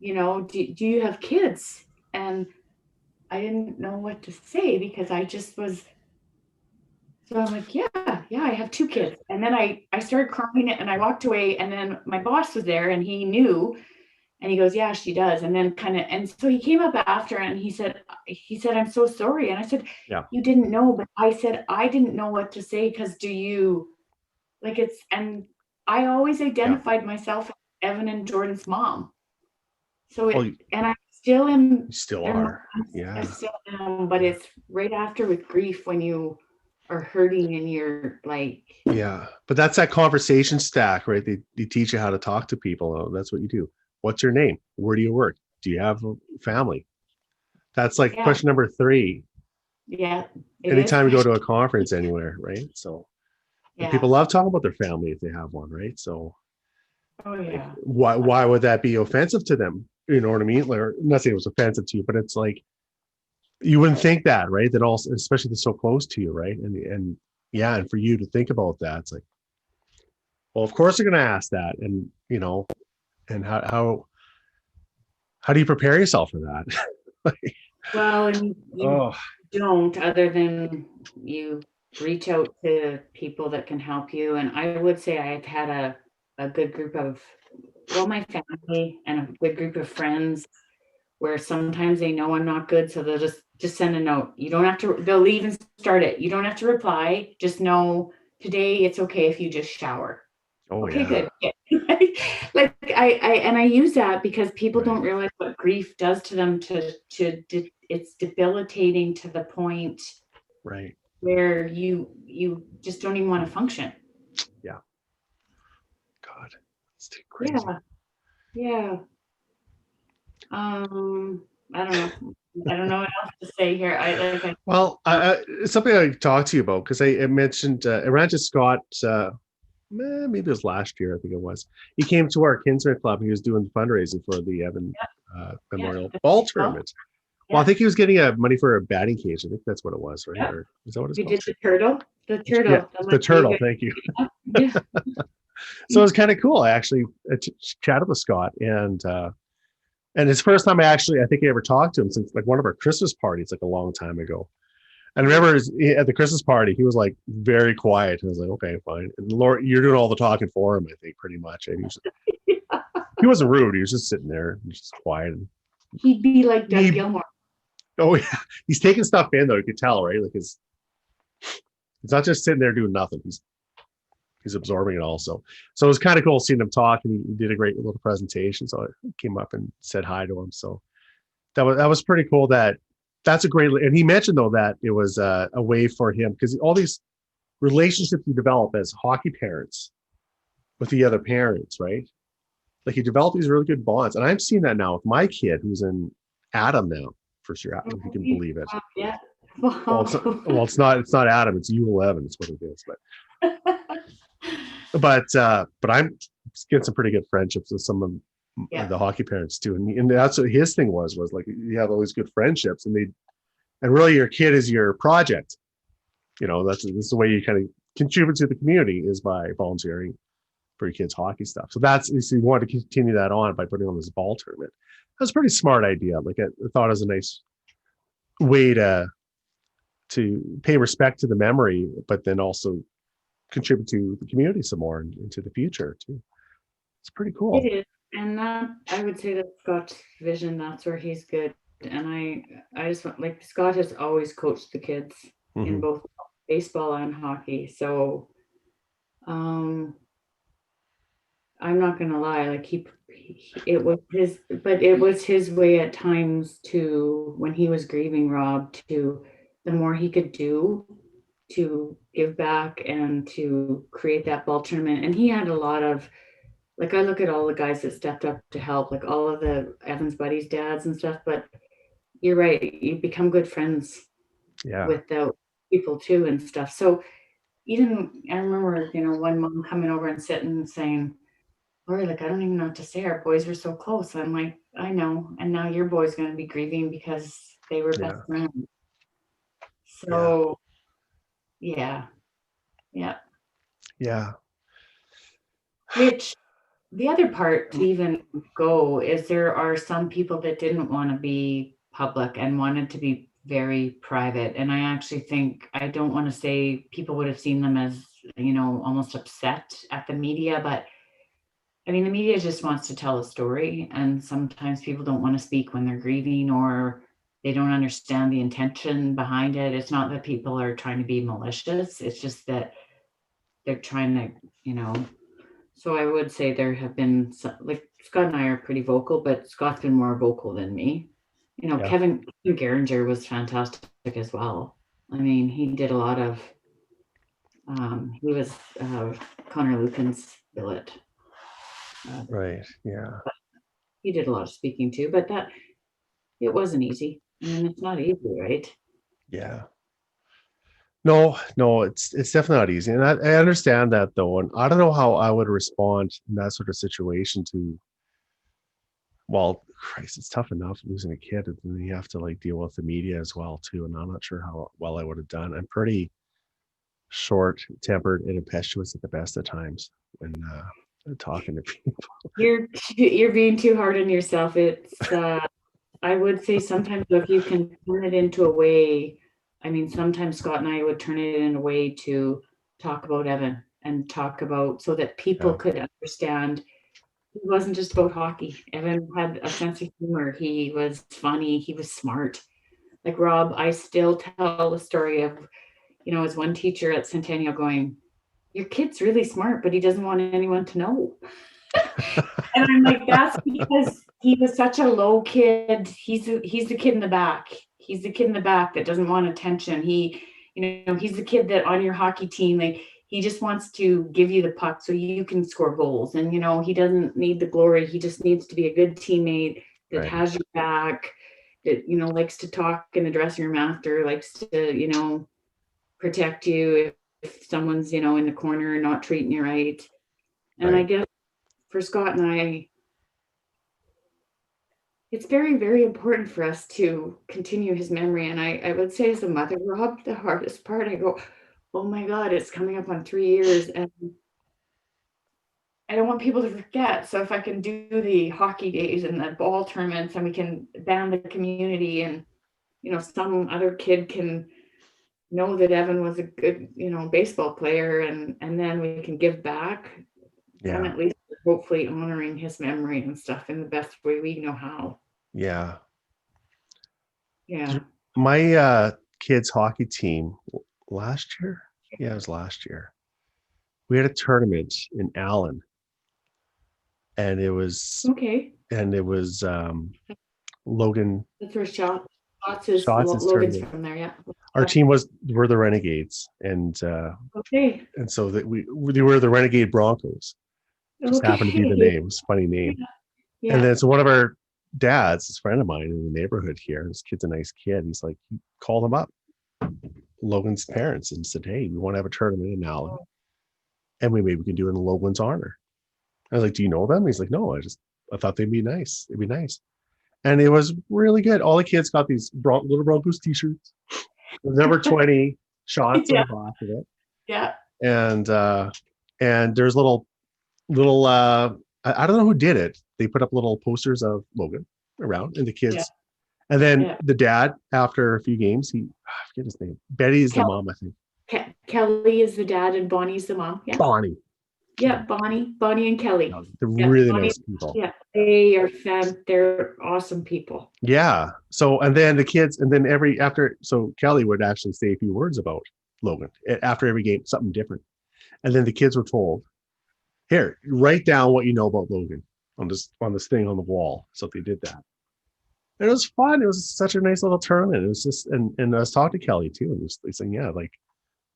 S2: do you have kids? And I didn't know what to say because I just was. So I'm like, yeah, I have 2 kids. And then I started crying and I walked away, and then my boss was there and he knew, and he goes, yeah, she does. And then and so he came up after and he said, I'm so sorry. And I said,
S1: Yeah.
S2: You didn't know, but I said, I didn't know what to say because and I always identified myself as Evan and Jordan's mom. So and I still am.
S1: You still are. Yeah.
S2: I still am, but it's right after with grief when you are hurting and you're like.
S1: Yeah, but that's that conversation stack, right? They teach you how to talk to people. That's what you do. What's your name? Where do you work? Do you have a family? That's like question number 3.
S2: Yeah.
S1: Anytime you go to a conference anywhere, right? So people love talking about their family if they have one, right? So why would that be offensive to them? You know what I mean? Like, I'm not saying it was offensive to you, but it's like, you wouldn't think that, right? That also, especially they're so close to you, right? And for you to think about that, it's like, well, of course they're going to ask that, and and how do you prepare yourself for that?
S2: Well, and you don't, other than you reach out to people that can help you. And I would say I've had a good group of, my family and a good group of friends where sometimes they know I'm not good. So they'll just send a note. You don't have to, they'll leave and start it. You don't have to reply. Just know today it's okay if you just shower. Okay, good. Yeah. Like I use that because people don't realize what grief does to them. It's debilitating to the point,
S1: right,
S2: where you just don't even want to function.
S1: Yeah. God, it's too crazy.
S2: Yeah. I don't know. I don't know what else to say here.
S1: Something I talked to you about, because I mentioned I ran to Scott. Maybe it was last year, I think it was. He came to our Kinsman Club. He was doing fundraising for the Evan Memorial Ball Tournament. Well, I think he was getting money for a batting cage. I think that's what it was, right? Or is that what it's called?
S2: You did the turtle? The turtle.
S1: Yeah, the turtle. Thank you.
S2: Yeah.
S1: So it was kind of cool. I actually chatted with Scott, and his first time I think I ever talked to him since like one of our Christmas parties, like a long time ago. And I remember at the Christmas party, he was like very quiet. And I was like, okay, fine. And Laurie, you're doing all the talking for him, I think, pretty much. And he wasn't rude. He was just sitting there, just quiet.
S2: He'd be like Doug Gilmore.
S1: Oh yeah, he's taking stuff in though. You could tell, right? Like he's not just sitting there doing nothing. He's absorbing it also. So it was kind of cool seeing him talk, and he did a great little presentation. So I came up and said hi to him. So that was pretty cool. That's a great, and he mentioned though that it was a way for him, because all these relationships you develop as hockey parents with the other parents, right? Like you develop these really good bonds, and I'm seeing that now with my kid who's in Adam now, for sure, if you can believe it.
S2: Yeah.
S1: Well, it's not Adam, it's U11. It's what it is, but I'm getting some pretty good friendships with some of the hockey parents too, and that's what his thing was like, you have all these good friendships, and really your kid is your project. This is the way you kind of contribute to the community, is by volunteering for your kids' hockey stuff. So you want to continue that on by putting on this ball tournament. That's a pretty smart idea. Like I thought it was a nice way to pay respect to the memory, but then also contribute to the community some more into the future too. It's pretty cool.
S2: It is. And that, I would say that Scott's vision, that's where he's good. And I just want, like, Scott has always coached the kids in both baseball and hockey. So I'm not gonna lie, like it was his way at times to, when he was grieving, Rob, to the more he could do, to give back and to create that ball tournament. And he had a lot of, like, I look at all the guys that stepped up to help, like all of the Evans buddies' dads and stuff. But you're right, you become good friends
S1: Yeah.
S2: with the people too and stuff. So even I remember, one mom coming over and sitting and saying, Laurie, like, I don't even know what to say. Our boys were so close. I'm like, I know. And now your boy's going to be grieving because they were best
S1: Yeah.
S2: friends.
S1: Yeah.
S2: So, yeah. Yeah.
S1: Yeah.
S2: Which the other part to even go is there are some people that didn't want to be public and wanted to be very private. And I actually think, I don't want to say people would have seen them as, almost upset at the media, but I mean, the media just wants to tell a story, and sometimes people don't want to speak when they're grieving or they don't understand the intention behind it. It's not that people are trying to be malicious, it's just that they're trying to, so I would say there have been some, like Scott and I are pretty vocal, but Scott's been more vocal than me.
S1: Yeah.
S2: Kevin Geringer was fantastic as well. I mean, he did a lot of, he was Connor Lupin's billet.
S1: Right. Yeah.
S2: He did a lot of speaking too, but it wasn't easy. I mean, it's not easy, right?
S1: Yeah. No, it's definitely not easy. And I understand that though. And I don't know how I would respond in that sort of situation to, well, Christ, it's tough enough losing a kid, and then you have to like deal with the media as well too. And I'm not sure how well I would have done. I'm pretty short-tempered and impetuous at the best of times when talking to people.
S2: You're being too hard on yourself. It's I would say sometimes if you can turn it into a way, I mean, sometimes Scott and I would turn it in a way to talk about Evan and talk about so that people
S1: Yeah.
S2: could understand it wasn't just about hockey. Evan had a sense of humor. He was funny. He was smart. Like Rob, I still tell the story of, as one teacher at Centennial going, your kid's really smart, but he doesn't want anyone to know. And I'm like, that's because he was such a low kid. He's the kid in the back. He's the kid in the back that doesn't want attention. He's the kid that on your hockey team, like he just wants to give you the puck so you can score goals. And he doesn't need the glory. He just needs to be a good teammate that
S1: Right.
S2: has your back, that likes to talk in the dressing room after, likes to protect you if someone's in the corner not treating you right. And
S1: Right.
S2: I guess for Scott and I, it's very, very important for us to continue his memory. And I would say as a mother, Rob, the hardest part, I go, oh my God, it's coming up on 3 years. And I don't want people to forget. So if I can do the hockey days and the ball tournaments and we can band the community and, some other kid can know that Evan was a good, baseball player and then we can give back. Then
S1: Yeah.
S2: at least hopefully honoring his memory and stuff in the best way we know how.
S1: Yeah.
S2: Yeah.
S1: My kids hockey team last year. Yeah, it was last year. We had a tournament in Allen, and it was
S2: Okay.
S1: Logan
S2: That's where Shots is
S1: Shots'
S2: Logan's
S1: tournament.
S2: from there. Yeah.
S1: Our team were the Renegades, and
S2: Okay.
S1: so that they were the Renegade Broncos. Just happened to be the
S2: Okay.
S1: name. It's a funny name. And
S2: Yeah.
S1: then so one of our dads, this friend of mine in the neighborhood here, this kid's a nice kid. He's like, he called him up, Logan's parents, and said, "Hey, we want to have a tournament in Allen, and maybe we can do it in Logan's honor." I was like, "Do you know them?" He's like, "No, I thought they'd be nice. It'd be nice." And it was really good. All the kids got these little Broncos t-shirts. Number 20 shots on
S2: Yeah.
S1: the back of it.
S2: Yeah.
S1: And there's little I don't know who did it. They put up little posters of Logan around and the kids.
S2: Yeah.
S1: And then
S2: Yeah.
S1: the dad, after a few games, I forget his name. Betty's the mom, I think.
S2: Kelly is the dad and Bonnie's the mom. Yeah.
S1: Bonnie.
S2: Yeah. Bonnie and Kelly.
S1: They're
S2: Yeah,
S1: really
S2: Bonnie,
S1: nice people.
S2: yeah. They are they're awesome people.
S1: Yeah. So, and then the kids, and then so Kelly would actually say a few words about Logan after every game, something different. And then the kids were told, here, write down what you know about Logan on this thing on the wall. So they did that. And it was fun. It was such a nice little tournament. It was just, and I was talking to Kelly too, and he's saying, yeah, like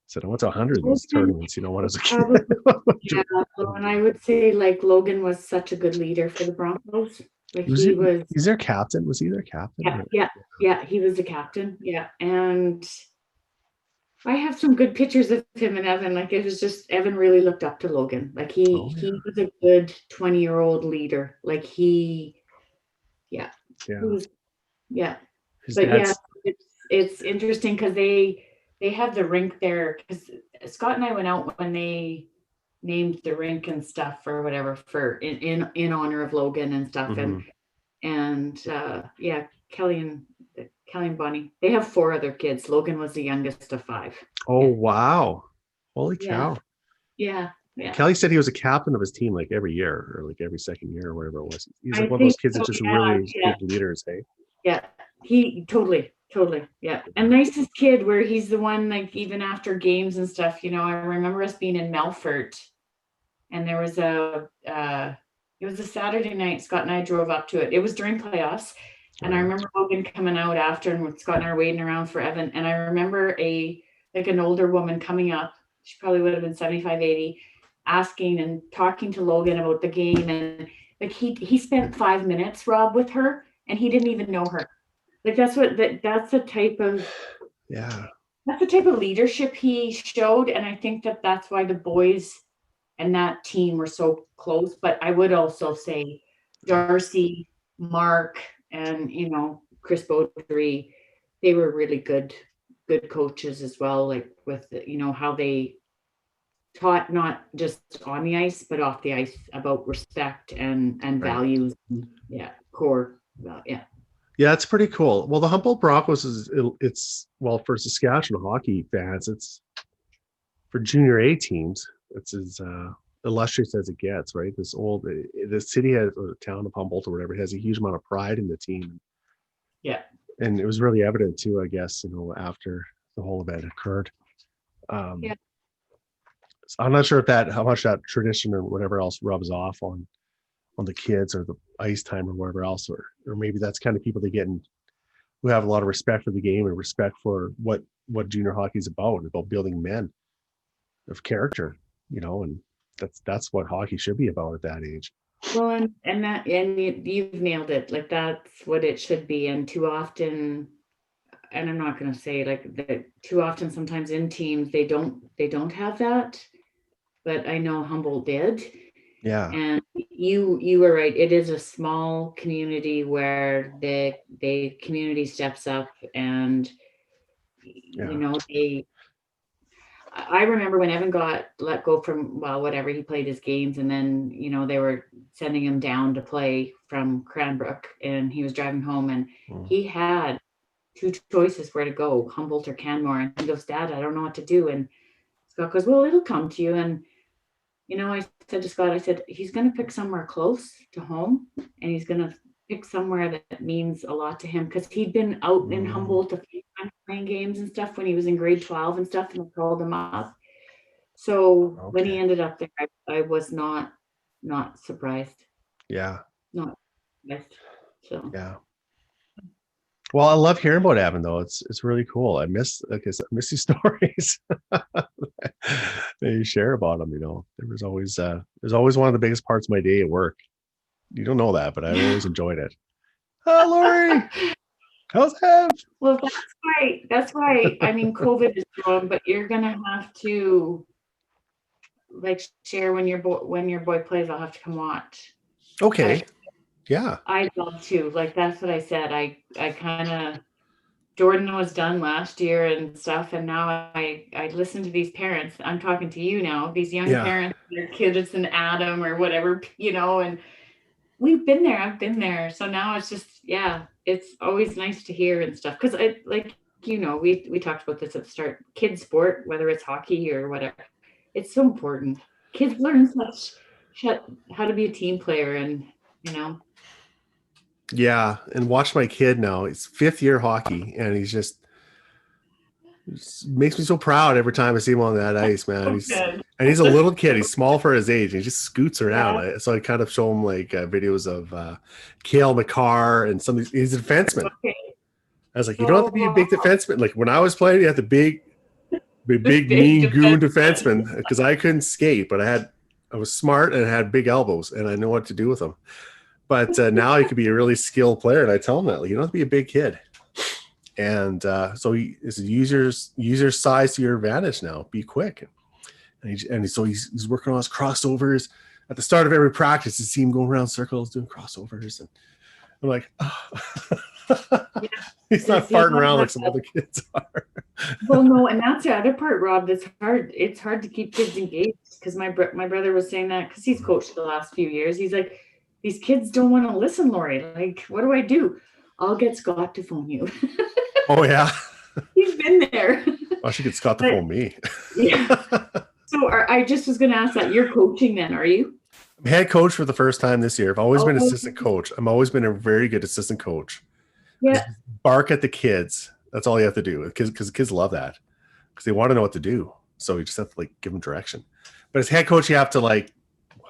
S1: said I went to 100 of these tournaments, when I was a kid.
S2: Probably, yeah. And I would say like Logan was such a good leader for the Broncos. Like he was,
S1: he's their captain. Was he their captain?
S2: yeah, he was the captain. Yeah. And I have some good pictures of him and Evan. Like it was just Evan really looked up to Logan. Like he was a good 20-year-old leader. Like he was,
S1: His
S2: but
S1: dad's,
S2: it's interesting because they have the rink there, because Scott and I went out when they named the rink and stuff or whatever for in honor of Logan and stuff. And Kelly and Bonnie, they have 4 other kids. Logan was the youngest of 5.
S1: Oh wow, holy cow.
S2: Yeah.
S1: Kelly said he was a captain of his team like every year or like every second year or whatever it was. He's like one of those kids that just really good leaders, hey?
S2: Yeah, he totally. Yeah. And nicest kid, where he's the one, like even after games and stuff, I remember us being in Melfort, and there was it was a Saturday night. Scott and I drove up to it. It was during playoffs. And I remember Logan coming out after, and Scott and I were waiting around for Evan. And I remember an older woman coming up. She probably would have been 75, 80, asking and talking to Logan about the game. And like he spent 5 minutes, Rob, with her, and he didn't even know her. Like that's the type of leadership he showed. And I think that's why the boys and that team were so close. But I would also say Darcy, Mark, and Chris Beaudry, they were really good coaches as well, like with how they taught not just on the ice but off the ice about respect and values. Core.
S1: Yeah, it's pretty cool. Well, the Humboldt Broncos it's for Saskatchewan hockey fans, it's for junior A teams, it's as illustrious as it gets, right? The city has, or the town of Humboldt or whatever, has a huge amount of pride in the team.
S2: Yeah.
S1: And it was really evident too, I guess, after the whole event occurred. I'm not sure how much that tradition or whatever else rubs off on the kids or the ice time or whatever else, or maybe that's kind of people they get in who have a lot of respect for the game and respect for what junior hockey is about building men of character, and that's what hockey should be about at that age.
S2: Well, and you've nailed it. Like that's what it should be. And too often, and I'm not going to say like that too often, sometimes in teams they don't have that, but I know Humboldt did.
S1: Yeah.
S2: And you were right. It is a small community where the community steps up, and I remember when Evan got let go from, whatever, he played his games, and then they were sending him down to play from Cranbrook, and he was driving home, and he had 2 choices where to go, Humboldt or Canmore, and he goes, "Dad, I don't know what to do." And Scott goes, "Well, it'll come to you." And I said to Scott, I said, he's going to pick somewhere close to home, and he's going to pick somewhere that means a lot to him, because he'd been out in Humboldt a few times playing games and stuff when he was in grade 12 and stuff, and I called him up. So when he ended up there, I was not surprised.
S1: Yeah.
S2: Not surprised. So
S1: yeah. Well, I love hearing about Evan though. It's really cool. I miss these stories that you share about him. There's always one of the biggest parts of my day at work. You don't know that, but I always enjoyed it. Oh, Laurie, how's Ev?
S2: Well, that's right. I mean, COVID is wrong, but you're gonna have to like share when your boy plays. I'll have to come watch.
S1: Okay. Yeah.
S2: I'd love to. Like that's what I said. I kind of, Jordan was done last year and stuff, and now I listen to these parents. I'm talking to you now, these young parents, their kids and Adam or whatever, and we've been there. I've been there. So now it's just, it's always nice to hear and stuff. Because we talked about this at the start. Kids sport, whether it's hockey or whatever, it's so important. Kids learn how to be a team player, and
S1: Yeah, and watch my kid now. It's 5th year hockey, and he's just makes me so proud every time I see him on that ice, man. He's a little kid. He's small for his age. He just scoots around. Yeah. So I kind of show him like videos of Cale McCarr and some of these. He's a defenseman. Okay. I was like, you don't have to be a big defenseman. Like when I was playing, you have to big mean goon defenseman, because I couldn't skate, but I was smart and had big elbows, and I know what to do with them. But now he could be a really skilled player, and I tell him that, like, you don't have to be a big kid. And so he is use your size to your advantage now. Be quick, so he's working on his crossovers. At the start of every practice, you see him going around circles doing crossovers, and I'm like, oh.
S2: Yeah.
S1: He's not farting around like some other kids are.
S2: Well, no, and that's the other part, Rob. That's hard. It's hard to keep kids engaged, because my brother was saying that, because he's coached the last few years. He's like, these kids don't want to listen, Laurie. Like, what do I do? I'll get Scott to phone you.
S1: Oh yeah,
S2: he's been there.
S1: I should get Scott to phone me.
S2: Yeah. So I just was going to ask that. You're coaching then, are you?
S1: I'm head coach for the first time this year. I've always been assistant coach. I've always been a very good assistant coach.
S2: Yeah.
S1: Bark at the kids. That's all you have to do, because kids love that, because they want to know what to do. So you just have to, like, give them direction. But as head coach, you have to, like,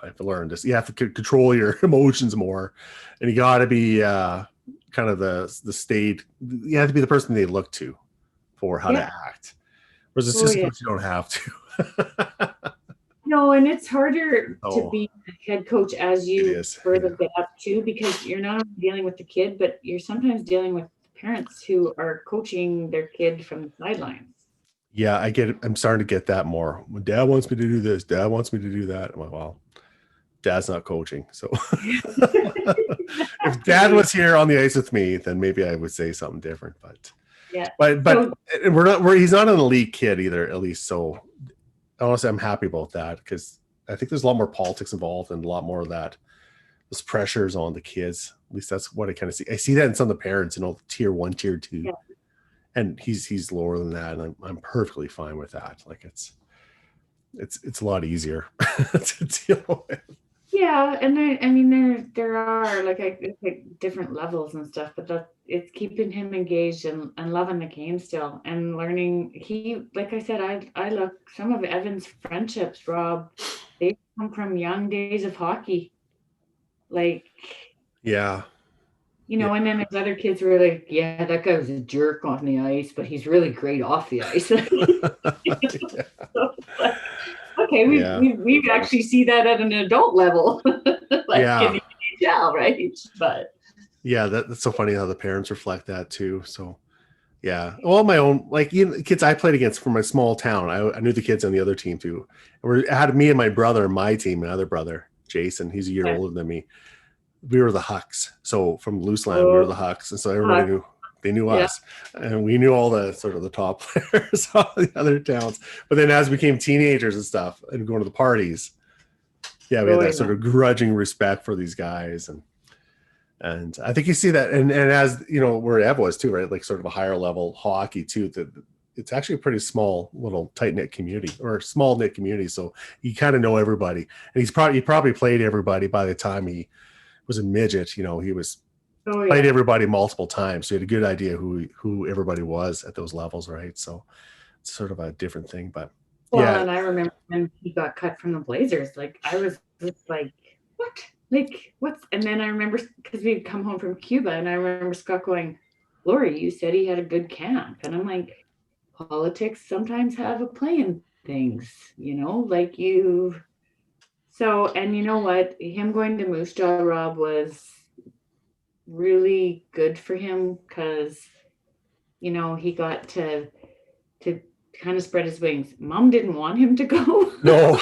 S1: I have to learn this. You have to control your emotions more, and you got to be kind of the state. You have to be the person they look to for how to act. Whereas assistant coach, you don't have to.
S2: No, and it's harder to be a head coach as you further get up too, because you're not only dealing with the kid, but you're sometimes dealing with parents who are coaching their kid from the sidelines.
S1: Yeah, I get it. I'm starting to get that more. When Dad wants me to do this, Dad wants me to do that. I'm like, well, Dad's not coaching. So if Dad was here on the ice with me, then maybe I would say something different. But
S2: yeah,
S1: but he's not an elite kid either, at least. So honestly, I'm happy about that, because I think there's a lot more politics involved, and a lot more of that. Those pressures on the kids. At least that's what I kind of see. I see that in some of the parents, tier 1, tier 2. Yeah. And he's lower than that, and I'm perfectly fine with that. Like, it's a lot easier to deal with.
S2: Yeah, and I mean there are like different levels and stuff, but it's keeping him engaged and loving the game still, and learning. He, like I said, I look, some of Evan's friendships, Rob, they come from young days of hockey. Like,
S1: yeah.
S2: And then there's other kids who are like, yeah, that guy was a jerk on the ice, but he's really great off the ice. Okay, we actually see that at an adult level, like in the NHL, right? But
S1: yeah, that's so funny how the parents reflect that too. So yeah, well, my own, like, kids I played against from my small town, I knew the kids on the other team too. I had me and my brother on my team, my other brother Jason, he's a year older than me. We were the Hucks. So from Looseland, we were the Hucks. And so everybody knew us. And we knew all the sort of the top players of the other towns. But then as we became teenagers and stuff and going to the parties, we had that sort of grudging respect for these guys. And I think you see that. And as, where Ev was too, right? Like sort of a higher level hockey too, it's actually a pretty small little tight knit community, or small knit community. So you kind of know everybody. And he probably played everybody by the time he was a midget. He was played everybody multiple times, so he had a good idea who everybody was at those levels, right? So it's sort of a different thing. But
S2: and I remember when he got cut from the Blazers, like I was just like, what? Like, what's? And then I remember, because we'd come home from Cuba, and I remember Scott going, Laurie, you said he had a good camp, and I'm like, politics sometimes have a play in things, like you. So, and you know what? Him going to Moose Jaw, Rob, was really good for him, because, he got to kind of spread his wings. Mom didn't want him to go.
S1: No.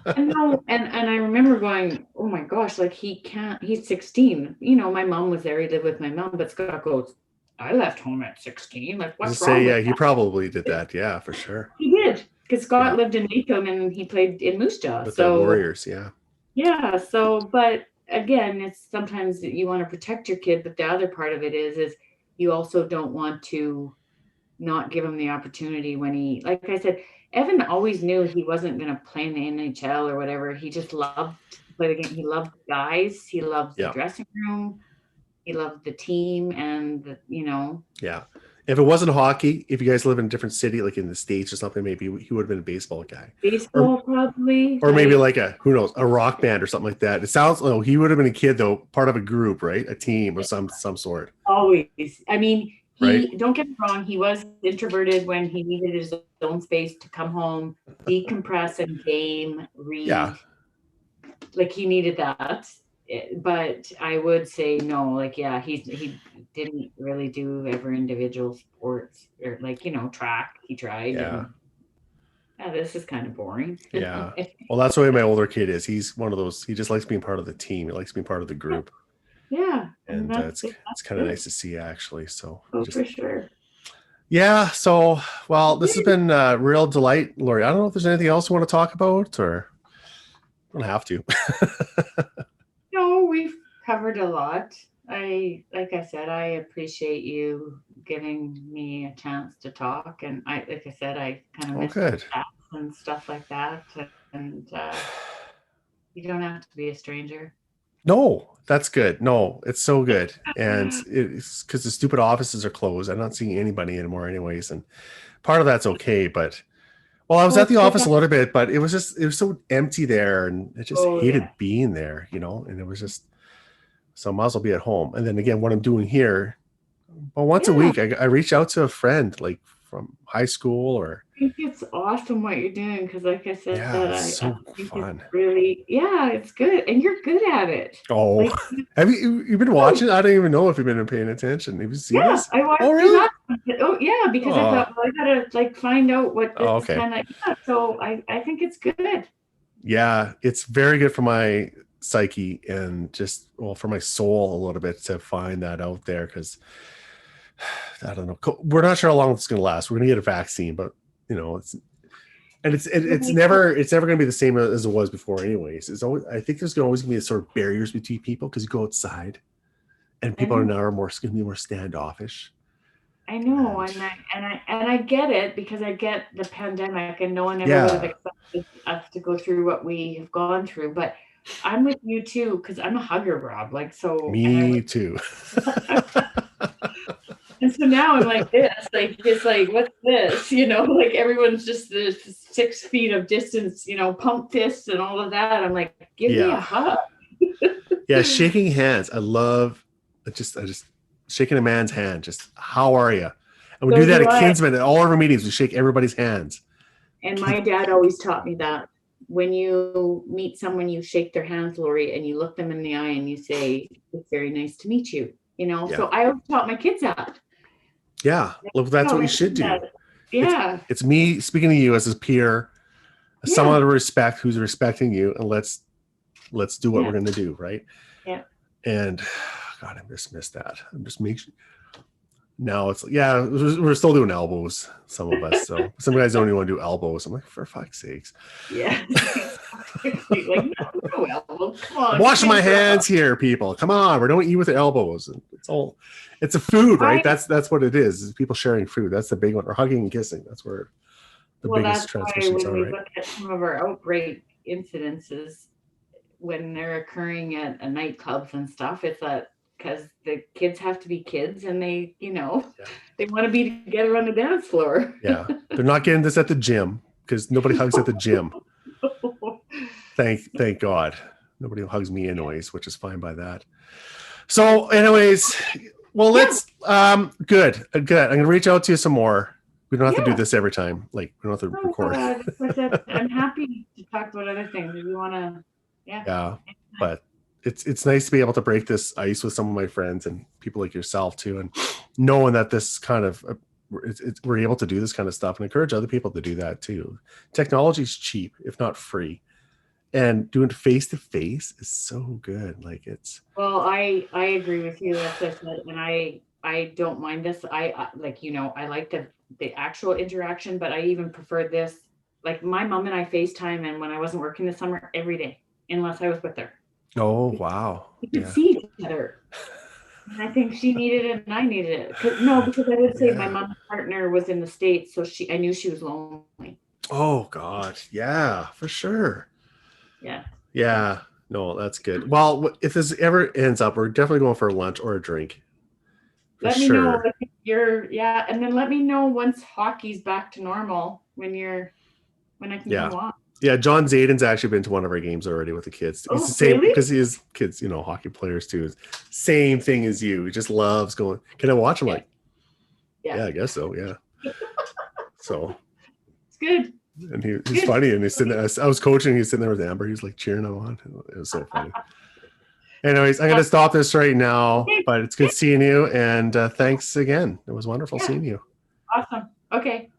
S2: And I remember going, oh my gosh, like he's 16. My mom was there. He lived with my mom, but Scott goes, I left home at 16. Like, what's wrong with that?
S1: He probably did that. Yeah, for sure.
S2: He did. Because Scott lived in Macomb and he played in Moose Jaw.
S1: With the Warriors,
S2: Yeah. So, but again, it's sometimes you want to protect your kid, but the other part of it is you also don't want to not give him the opportunity when he, like I said, Evan always knew he wasn't going to play in the NHL or whatever. He just loved to play the game. He loved the guys. He loved the dressing room. He loved the team, and
S1: Yeah. If it wasn't hockey, if you guys live in a different city, like in the States or something, maybe he would have been a baseball guy.
S2: Baseball, probably.
S1: Or maybe like who knows, a rock band or something like that. It sounds, he would have been a kid though, part of a group, right? A team of some sort.
S2: Always. I mean,
S1: Right.
S2: Don't get me wrong, he was introverted when he needed his own space to come home, decompress and game,
S1: Yeah.
S2: read. Like he needed that. But I would say no, like yeah, he didn't really do ever individual sports or like, track. He tried
S1: Yeah.
S2: and yeah, this is kind of boring.
S1: Yeah. Well, that's the way my older kid is. He's one of those, he just likes being part of the team. He likes being part of the group.
S2: Yeah, and
S1: And
S2: that's
S1: it's kind of nice to see, actually. So
S2: for sure.
S1: yeah. So, well, this has been a real delight, Laurie. I don't know if there's anything else you want to talk about, or don't have to.
S2: No, we've covered a lot. Like I said, I appreciate you giving me a chance to talk, and like I said, I kind of
S1: Oh,
S2: missed our
S1: good.
S2: chats and stuff like that, and you don't have to be a stranger.
S1: No, that's good. No, it's so good. And it's because the stupid offices are closed. I'm not seeing anybody anymore, anyways. And part of that's okay. But, well, I was
S2: Well,
S1: at the
S2: it's good
S1: office a little bit, but it was so empty there. And I just
S2: oh
S1: hated
S2: yeah,
S1: being there, and it was just, so I might as well be at home. And then again, what I'm doing here, well, once a
S2: yeah.
S1: week, I reach out to a friend like from high school or,
S2: I think it's awesome what you're doing because, like I said,
S1: yeah, it's
S2: I
S1: so
S2: think it's
S1: fun.
S2: really, yeah, it's good, and you're good at it.
S1: Oh,
S2: Like,
S1: have you've been watching? I don't even know if you've been paying attention. Have you seen
S2: yeah,
S1: this?
S2: I watched
S1: Oh,
S2: you
S1: really?
S2: last time. Oh, yeah, because I
S1: Oh,
S2: thought, well, I gotta like find out what
S1: oh,
S2: this
S1: okay.
S2: kind of, yeah. So I think it's good.
S1: Yeah, it's very good for my psyche and just, well, for my soul a little bit to find that out there, because I don't know. We're not sure how long it's going to last. We're going to get a vaccine, but it's, and it's never going to be the same as it was before. Anyways, it's always, I think there's always going to be sort of barriers between people because you go outside and
S2: I
S1: people are
S2: know,
S1: now going to be more standoffish.
S2: I know,
S1: And
S2: and I get it because I get the pandemic, and no one ever would have
S1: yeah,
S2: expected us to go through what we have gone through. But I'm with you too because I'm a hugger, Rob. Like so,
S1: me too.
S2: and so now I'm like this, like just like what's this? Like everyone's just this 6 feet of distance, pump fists and all of that. I'm like, give me a
S1: Yeah.
S2: hug.
S1: Yeah, shaking hands. I just shaking a man's hand. Just, how are you? And we
S2: So
S1: do that
S2: do
S1: at
S2: I.
S1: Kinsman at all of our meetings. We shake everybody's hands.
S2: And my dad always taught me that when you meet someone, you shake their hands, Lori, and you look them in the eye and you say, "It's very nice to meet you."
S1: Yeah.
S2: So I always taught my kids that.
S1: Yeah. Look, that's what you should do. It's
S2: Yeah,
S1: it's me speaking to you as his peer, as someone
S2: yeah,
S1: of respect who's respecting you, and let's do what
S2: yeah,
S1: we're gonna do, right?
S2: yeah.
S1: And God, I just missed that. I'm just making now it's, yeah, we're still doing elbows, some of us. So some guys don't even want to do elbows. I'm like, for fuck's sakes.
S2: Yeah. Like, no, elbow. Come
S1: I'm
S2: on,
S1: washing my
S2: kids are
S1: hands
S2: up.
S1: here, people. Come on, we don't eat with the elbows. It's a food, right?
S2: I
S1: That's what it is people sharing food. That's the big one. Or hugging and kissing. That's where the
S2: Well,
S1: biggest
S2: that's why
S1: transmissions
S2: when
S1: are,
S2: we
S1: right?
S2: look at some of our outbreak incidences, when they're occurring at nightclubs and stuff, it's that because the kids have to be kids and they,
S1: Yeah.
S2: they want to be together on the dance floor.
S1: Yeah. They're not getting this at the gym because nobody hugs at the gym. Thank God. Nobody hugs me anyways, which is fine by that. So anyways, well,
S2: Yeah,
S1: let's good. I'm gonna reach out to you some more. We don't have to do
S2: yeah.
S1: this every time. Like, we don't have to
S2: No,
S1: record.
S2: I'm happy to talk about other things if you want to. Yeah.
S1: Yeah, but it's nice to be able to break this ice with some of my friends and people like yourself too, and knowing that this kind of we're able to do this kind of stuff and encourage other people to do that too. Technology is cheap, if not free, and doing face to face is so good. Like, it's
S2: Well, I agree with you, as I said, and I don't mind this. Like I like the actual interaction, but I even prefer this. Like my mom and I FaceTime, and when I wasn't working this summer, every day, unless I was with her.
S1: oh wow,
S2: We could
S1: yeah,
S2: see each other. And I think she needed it and I needed it. No, because I would say my
S1: yeah.
S2: mom's partner was in the States, so I knew she was lonely.
S1: Oh God, yeah, for sure.
S2: Yeah.
S1: Yeah, no, that's good. Well, if this ever ends up, we're definitely going for a lunch or a drink for
S2: Let me know
S1: sure.
S2: if yeah, and then let me know once hockey's back to normal when I can come
S1: Yeah.
S2: along.
S1: Yeah, John Zayden's actually been to one of our games already with the kids. He's the
S2: Oh,
S1: same
S2: really?
S1: because he has kids, hockey players too. Same thing as you. He just loves going. Can I watch him?
S2: Yeah.
S1: Like, Yeah, I guess so. Yeah. So,
S2: It's good.
S1: and he's funny, and he's sitting there. I was coaching. He's sitting there with Amber. He's like cheering him on. It was so funny. Anyways, I'm going to stop this right now, but it's good seeing you. And thanks again. It was wonderful seeing you.
S2: Awesome. Okay.